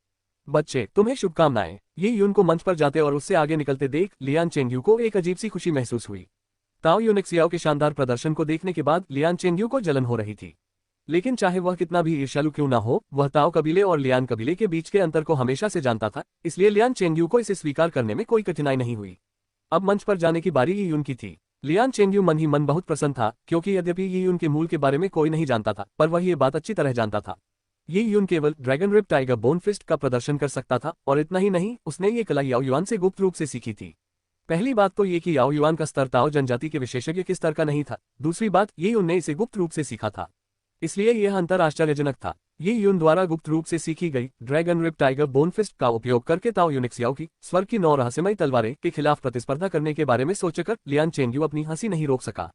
बच्चे, तुम्हें शुभकामनाएं। ये यून को मंच पर जाते और उससे आगे निकलते देख लियान चेंगयू को एक अजीब सी खुशी महसूस हुई। ताओ यूनिक्सियाओ के शानदार प्रदर्शन को देखने के बाद लियान चेंगयू को जलन हो रही थी, लेकिन चाहे वह कितना भी ईर्ष्यालु क्यों ना हो, वह ताओ कबीले और लियान कबीले के बीच के अंतर को हमेशा से जानता था, इसलिए लियान चेंगयू को इसे स्वीकार करने में कोई कठिनाई नहीं हुई। अब मंच पर जाने की बारी ये यून की थी। लियान चेंगयू मन ही मन बहुत प्रसन्न था, क्योंकि यद्यपि ये यून के मूल के बारे में कोई नहीं जानता था, पर वह ये बात अच्छी तरह जानता था। ये यून केवल dragon rip tiger bone fist का प्रदर्शन कर सकता था, और इतना ही नहीं, उसने ये कला याओ युआन से गुप्त रूप से सीखी थी। पहली बात तो ये कि याओ युआन का स्तर ताओ जनजाति के विशेषज्ञ के स्तर का नहीं था। दूसरी बात, ये यून ने इसे गुप्त रूप से सीखा था, इसलिए यह अंतर आश्चर्यजनक था। ये यून द्वारा गुप्त रूप से सीखी गई dragon rip tiger bone fist का उपयोग करके ताओ यूनिक्सियाओ की स्वर्ग की 9 रहस्यमयी तलवारें के खिलाफ प्रतिस्पर्धा करने के बारे में सोचकर लियान चेंगयू अपनी हंसी नहीं रोक सका।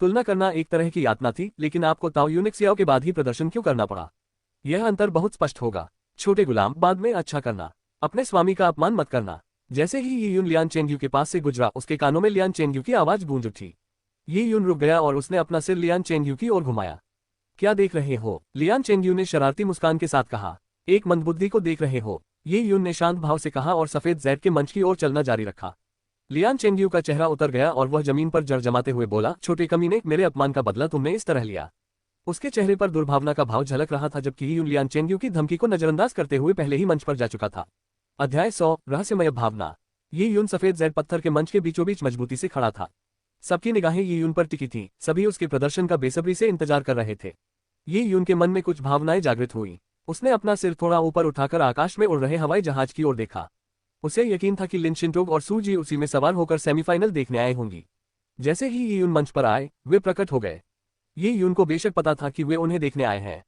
तुलना करना एक तरह की यातना थी, लेकिन आपको ताओ यूनिक्सियाओ के बाद ही प्रदर्शन क्यों करना पड़ा? यह अंतर बहुत स्पष्ट होगा। छोटे गुलाम, बाद में अच्छा करना, अपने स्वामी का अपमान मत करना। जैसे ही ये यून लियान चेंगयू के पास से गुजरा, उसके कानों में लियान चेंगयू की आवाज गूंज उठी। ये यून रुक गया और उसने अपना सिर लियान चेंगयू की ओर घुमाया। क्या देख रहे हो? लियान चेंगयू ने शरारती मुस्कान के साथ कहा। एक मंदबुद्धि को देख रहे हो? ये यून ने शांत भाव से कहा और सफेद जैद के मंच की ओर चलना जारी रखा। लियान चेंगयू का चेहरा उतर गया और वह जमीन पर जड़ जमाते हुए बोला, छोटे कमीने, मेरे अपमान का बदला तुमने इस तरह लिया। उसके चेहरे पर दुर्भावना का भाव झलक रहा था, जबकि यी यून लियान चेंगयू की धमकी को नजरअंदाज करते हुए पहले ही मंच पर जा चुका था। अध्याय 100 रहस्यमय भावना। यी यून सफेद जेड पत्थर के मंच के बीचों बीच मजबूती से खड़ा था। सबकी निगाहें यी यून पर टिकी थीं, सभी उसके प्रदर्शन का बेसब्री से इंतजार कर रहे थे। यी यून के मन में कुछ भावनाएं जागृत हुई। उसने अपना सिर थोड़ा ऊपर उठाकर आकाश में उड़ रहे हवाई जहाज की ओर देखा। उसे यकीन था कि लिन शिंटोग और सू जी उसी में सवार होकर सेमीफाइनल देखने आए होंगी। जैसे ही यी यून मंच पर आए, वे प्रकट हो गए। यी यून को बेशक पता था कि वे उन्हें देखने आए हैं।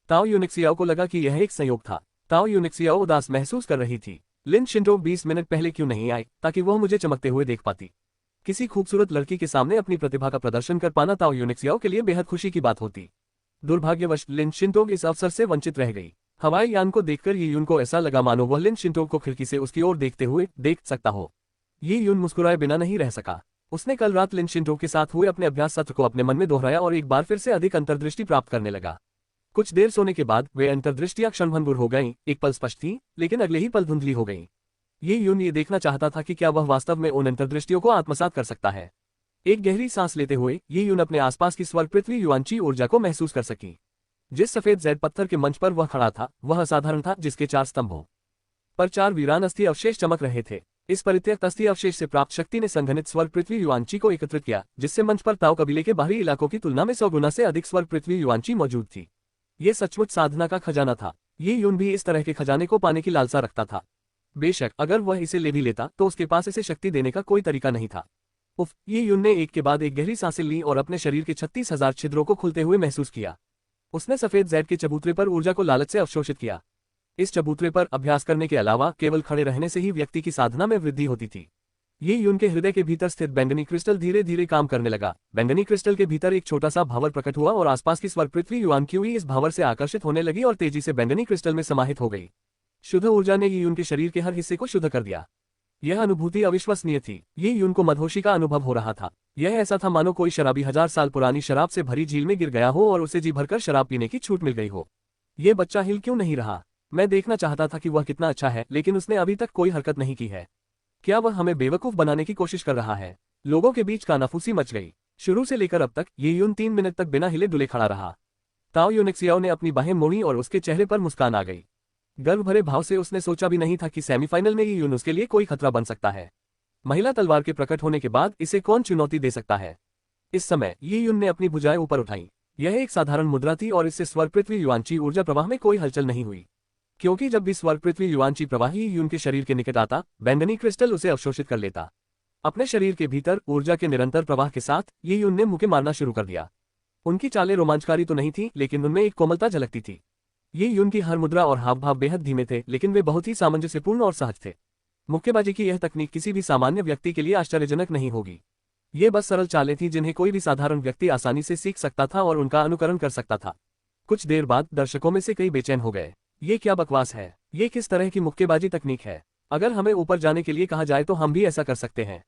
ताओ यूनिक्सियाओ को लगा कि यह एक संयोग था। ताओ यूनिक्सियाओ उदास महसूस कर रही थी। लिन शिंटोग 20 मिनट पहले क्यों नहीं आए, ताकि वह मुझे चमकते हुए देख पाती। किसी खूबसूरत लड़की के सामने अपनी प्रतिभा का प्रदर्शन कर पाना ताओ यूनिक्सियाओ के लिए बेहद खुशी की बात होती। दुर्भाग्यवश लिन शिंटोग इस अवसर से वंचित रह गई। हवाई यान को देखकर यी यून को ऐसा लगा मानो वह लिन शिंटोग को खिड़की से उसकी ओर देखते हुए देख सकता हो। यी यून मुस्कुराए बिना नहीं रह सका। उसने कल रात लिन शिंटोग के साथ हुए अपने अभ्यास सत्र को अपने मन में दोहराया और एक बार फिर से अधिक अंतर्दृष्टि प्राप्त करने लगा। कुछ देर सोने के बाद वे अंतर्दृष्टियां क्षणभंगुर हो गईं, एक पल स्पष्ट थी, लेकिन अगले ही पल धुंधली हो गईं। यी यून ये देखना चाहता था कि क्या वह वास्तव में उन अंतर्दृष्टियों को आत्मसात कर सकता है। एक गहरी सांस लेते हुए यी यून अपने आसपास की स्वर्ग पृथ्वी युआनची ऊर्जा को महसूस कर सकी। जिस सफेद जेड पत्थर के मंच पर वह खड़ा था, वह असाधारण था, जिसके 4 स्तंभों पर 4 वीरान अस्थि अवशेष चमक रहे थे। इस परित्यक्त अस्थि अवशेष से प्राप्त शक्ति ने संघनित स्वर्ग पृथ्वी युआनची को एकत्रित किया, जिससे मंच पर ताओ कबीले के बाहरी इलाकों की तुलना में 100 गुना से अधिक स्वर्ग पृथ्वी युआनची मौजूद थी। ये सचमुच साधना का खजाना था। यी यून भी इस तरह के खजाने को पाने की लालसा रखता था। बेशक अगर वह इसे ले भी लेता तो उसके पास इसे शक्ति देने का कोई तरीका नहीं था। उफ, यी यून ने एक के बाद एक गहरी सांसें ली और अपने शरीर के 36,000 छिद्रों को खुलते हुए महसूस किया। उसने सफेद जेड के चबूतरे पर ऊर्जा को लालच से अवशोषित किया। इस चबूतरे पर अभ्यास करने के अलावा केवल खड़े रहने से ही व्यक्ति की साधना में वृद्धि होती थी। यी यून के हृदय के भीतर स्थित बैंगनी क्रिस्टल धीरे धीरे काम करने लगा। बैंगनी क्रिस्टल के भीतर एक छोटा सा भावर प्रकट हुआ और आसपास की स्वर्ग पृथ्वी युआनक्यूई इस भावर से आकर्षित होने लगी और तेजी से बैंगनी क्रिस्टल में समाहित हो गई। शुद्ध ऊर्जा ने यी यून के शरीर के हर हिस्से को शुद्ध कर दिया। यह अनुभूति अविश्वसनीय थी। यी यून को मदहोशी का अनुभव हो रहा था। यह ऐसा था मानो कोई शराबी 1000 साल पुरानी शराब से भरी झील में गिर गया हो और उसे जी भरकर शराब पीने की छूट मिल गई हो। ये बच्चा हिल क्यों नहीं रहा? मैं देखना चाहता था कि वह कितना अच्छा है, लेकिन उसने अभी तक कोई हरकत नहीं की है। क्या वह हमें बेवकूफ बनाने की कोशिश कर रहा है? लोगों के बीच कानाफूसी मच गई। शुरू से लेकर अब तक यी यून 3 मिनट तक बिना हिले डुले खड़ा रहा। ताओ यूनिक्सियाओ ने अपनी बाहें मोड़ी और उसके चेहरे पर मुस्कान आ गई। गर्व भरे भाव से उसने सोचा भी नहीं था कि सेमीफाइनल में यी यून उसके लिए कोई खतरा बन सकता है। महिला तलवार के प्रकट होने के बाद इसे कौन चुनौती दे सकता है? इस समय यी यून ने अपनी भुजाएं ऊपर उठाईं। यह एक साधारण मुद्रा थी और इससे स्वर्ग पृथ्वी युआनची ऊर्जा प्रवाह में कोई हलचल नहीं हुई, क्योंकि जब भी स्वर्ग पृथ्वी युआनची प्रवाह यी यून के शरीर के निकट आता, बैंगनी क्रिस्टल उसे अवशोषित कर लेता। अपने शरीर के भीतर ऊर्जा के निरंतर प्रवाह के साथ यी यून ने मुक्के मारना शुरू कर दिया। उनकी चालें रोमांचकारी तो नहीं थी, लेकिन उनमें एक कोमलता झलकती थी। यी यून की हर मुद्रा और हाव भाव बेहद धीमे थे, लेकिन वे बहुत ही सामंजस्यपूर्ण और सहज थे। मुक्केबाजी की यह तकनीक किसी भी सामान्य व्यक्ति के लिए आश्चर्यजनक नहीं होगी। ये बस सरल चालें थीं जिन्हें कोई भी साधारण व्यक्ति आसानी से सीख सकता था और उनका अनुकरण कर सकता था। कुछ देर बाद दर्शकों में से कई बेचैन हो गए। ये क्या बकवास है? ये किस तरह की मुक्केबाजी तकनीक है? अगर हमें ऊपर जाने के लिए कहा जाए तो हम भी ऐसा कर सकते हैं।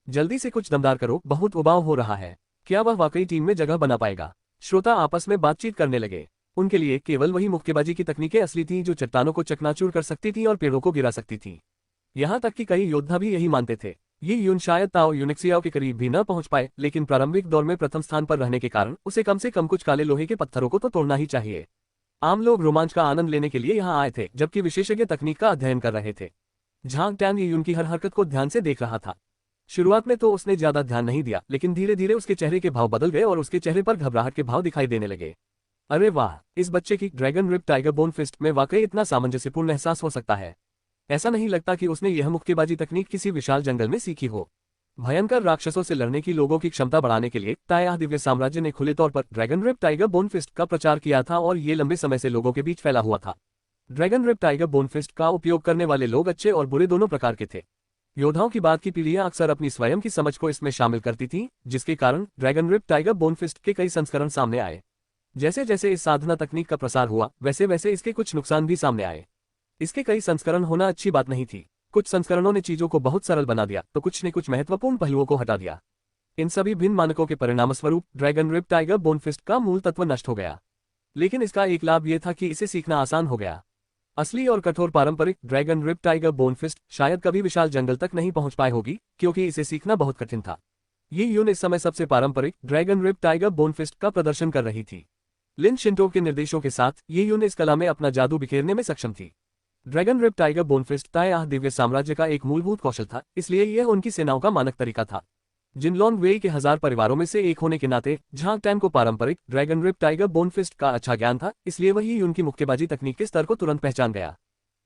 जल्दी से कुछ दमदार करो, बहुत उबाऊ हो रहा है। क्या वह वाकई टीम में जगह बना पाएगा? श्रोता आपस में बातचीत करने लगे। उनके लिए केवल वही मुक्केबाजी की तकनीकें असली थीं जो चट्टानों को चकनाचूर कर सकती थीं और पेड़ों को गिरा सकती थीं। यहाँ तक कि कई योद्धा भी यही मानते थे। यी यून शायद ताओ यूनिक्सियाओ के करीब भी न पहुंच पाए, लेकिन प्रारंभिक दौर में प्रथम स्थान पर रहने के कारण उसे कम से कम कुछ काले लोहे के पत्थरों को तो तोड़ना ही चाहिए। आम लोग रोमांच का आनंद लेने के लिए यहाँ आए थे, जबकि विशेषज्ञ तकनीक का अध्ययन कर रहे थे। झांग टैन यी यून की हर हरकत को ध्यान से देख रहा था। शुरुआत में तो उसने ज्यादा ध्यान नहीं दिया, लेकिन धीरे धीरे उसके चेहरे के भाव बदल गए और उसके चेहरे पर घबराहट के भाव दिखाई देने लगे। अरे वाह, इस बच्चे की dragon rip tiger bone fist में वाकई इतना सामंजस्यपूर्ण एहसास हो सकता है। ऐसा नहीं लगता कि उसने यह मुक्केबाजी तकनीक किसी विशाल जंगल में सीखी हो। भयंकर राक्षसों से लड़ने की लोगों की क्षमता बढ़ाने के लिए ताया दिव्य साम्राज्य ने खुले तौर पर dragon rip tiger bone fist का प्रचार किया था और ये लंबे समय से लोगों के बीच फैला हुआ था। Dragon rip tiger bone fist का उपयोग करने वाले लोग अच्छे और बुरे दोनों प्रकार के थे। योद्धाओं की बाद की पीढ़ियां अक्सर अपनी स्वयं की समझ को इसमें शामिल करती थीं, जिसके कारण dragon rip tiger bone fist के कई संस्करण सामने आए। जैसे जैसे इस साधना तकनीक का प्रसार हुआ, वैसे वैसे इसके कुछ नुकसान भी सामने आए। इसके कई संस्करण होना अच्छी बात नहीं थी। कुछ संस्करणों ने चीजों को बहुत सरल बना दिया, तो कुछ ने कुछ महत्वपूर्ण पहलुओं को हटा दिया। इन सभी भिन्न मानकों के परिणामस्वरूप dragon rip tiger bone fist का मूल तत्व नष्ट हो गया। लेकिन इसका एक लाभ यह था कि इसे सीखना आसान हो गया। असली और कठोर पारंपरिक dragon rip tiger bone fist शायद कभी विशाल जंगल तक नहीं पहुंच पाए होगी, क्योंकि इसे सीखना बहुत कठिन था। यी यून इस समय सबसे पारंपरिक dragon rip tiger bone fist का प्रदर्शन कर रही थी। लिन शिंटोव के निर्देशों के साथ ये यून इस कला में अपना जादू बिखेरने में सक्षम थी। ड्रैगन रिप टाइगर बोनफिस्ट ताया दिव्य साम्राज्य का एक मूलभूत कौशल था, इसलिए यह उनकी सेनाओं का मानक तरीका था। जिनलोंग वेई के 1000 परिवारों में से एक होने के नाते झांग टैन को पारंपरिक ड्रैगन रिप टाइगर बोनफिस्ट का अच्छा ज्ञान था, इसलिए वही उनकी मुक्केबाजी तकनीक के स्तर को तुरंत पहचान गया।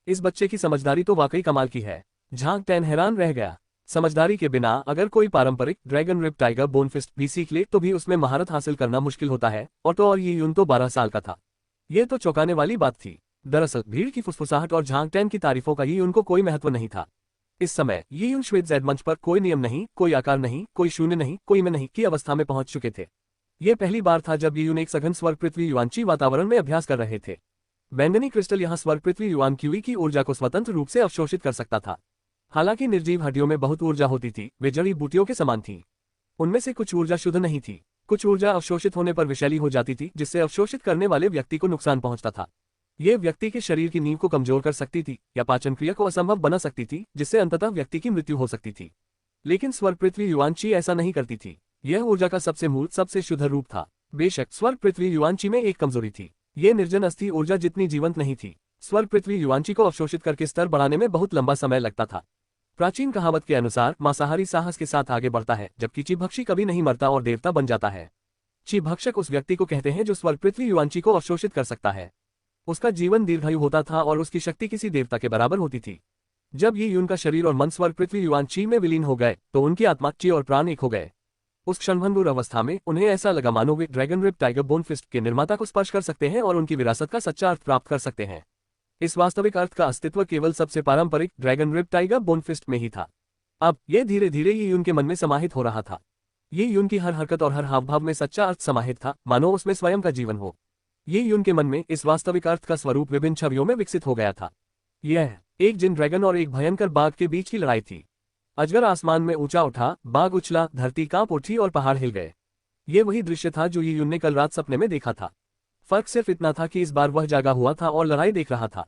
इस बच्चे की समझदारी तो वाकई कमाल की है। झांग टैन हैरान रह गया। समझदारी के बिना अगर कोई पारंपरिक ड्रैगन रिप टाइगर बोनफिस्ट भी सीख ले तो भी उसमें महारत हासिल करना मुश्किल होता है, और ये यून तो 12 साल का था। यह तो चौंकाने वाली बात थी। दरअसल भीड़ की फुसफुसाहट और झांग टैन की तारीफों का ये उनको कोई महत्व नहीं था। इस समय ये यून श्वेत ज़ेड मंच पर कोई नियम नहीं, कोई आकार नहीं, कोई शून्य नहीं, कोई मैं नहीं की अवस्था में पहुंच चुके थे। यह पहली बार था जब ये यून एक सघन स्वर्ग पृथ्वी युआनची वातावरण में अभ्यास कर रहे थे। बैंगनी क्रिस्टल यहाँ स्वर्ग पृथ्वी युआन क्यूई की ऊर्जा को स्वतंत्र रूप से अवशोषित कर सकता था। हालांकि निर्जीव हड्डियों में बहुत ऊर्जा होती थी, वे जड़ी बूटियों के समान थीं। उनमें से कुछ ऊर्जा शुद्ध नहीं थी, कुछ ऊर्जा अवशोषित होने पर विषैली हो जाती थी, जिससे अवशोषित करने वाले व्यक्ति को नुकसान पहुंचता था। यह व्यक्ति के शरीर की नींव को कमजोर कर सकती थी या पाचन क्रिया को असंभव बना सकती थी, जिससे अंततः व्यक्ति की मृत्यु हो सकती थी। लेकिन स्वर्ग पृथ्वी युआनची ऐसा नहीं करती थी। यह ऊर्जा का सबसे मूल, सबसे शुद्ध रूप था। बेशक स्वर्ग पृथ्वी युआनची में एक कमजोरी थी, ये निर्जन अस्थि ऊर्जा जितनी जीवंत नहीं थी। स्वर्ग पृथ्वी युआनची को अवशोषित करके स्तर बढ़ाने में बहुत लंबा समय लगता था। प्राचीन कहावत के अनुसार मांसाहारी साहस के साथ आगे बढ़ता है, जबकि चिभक्षी कभी नहीं मरता और देवता बन जाता है। चिभक्षक उस व्यक्ति को कहते हैं जो स्वर्ग पृथ्वी युआनची को अवशोषित कर सकता है। उसका जीवन दीर्घायु होता था और उसकी शक्ति किसी देवता के बराबर होती थी। जब ये यून का शरीर और मन स्वर्ग पृथ्वी युआनची में विलीन हो गए तो उनकी आत्मा, ची और प्राण एक हो गए। उस क्षणभंगुर अवस्था में उन्हें ऐसा लगा मानो वे ड्रैगन रिप टाइगर बोनफिस्ट के निर्माता को स्पर्श कर सकते हैं और उनकी विरासत का सच्चा अर्थ प्राप्त कर सकते हैं। इस वास्तविक अर्थ का अस्तित्व केवल सबसे पारंपरिक ड्रैगन रिप टाइगर बोनफिस्ट में ही था। अब यह धीरे धीरे ये यून के मन में समाहित हो रहा था। ये यून की हर हरकत और हर हाव भाव में सच्चा अर्थ समाहित था, मानो उसमें स्वयं का जीवन हो। ये यून के मन में इस वास्तविक अर्थ का स्वरूप विभिन्न छवियों में विकसित हो गया था। यह एक जिन ड्रैगन और एक भयंकर बाघ के बीच की लड़ाई थी। अजगर आसमान में ऊंचा उठा, बाघ उछला, धरती कांप उठी और पहाड़ हिल गए। ये वही दृश्य था जो ये यून ने कल रात सपने में देखा था। फर्क सिर्फ इतना था कि इस बार वह जागा हुआ था और लड़ाई देख रहा था।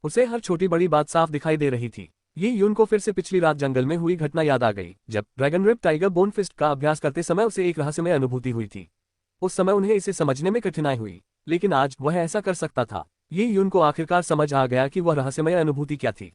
उसे हर छोटी बड़ी बात साफ दिखाई दे रही थी। ये यून को फिर से पिछली रात जंगल में हुई घटना याद आ गई, जब ड्रैगन रिप टाइगर बोनफिस्ट का अभ्यास करते समय उसे एक रहस्यमय अनुभूति हुई थी। उस समय उन्हें इसे समझने में कठिनाई हुई, लेकिन आज वह ऐसा कर सकता था। ये यून को आखिरकार समझ आ गया कि वह रहस्यमय अनुभूति क्या थी।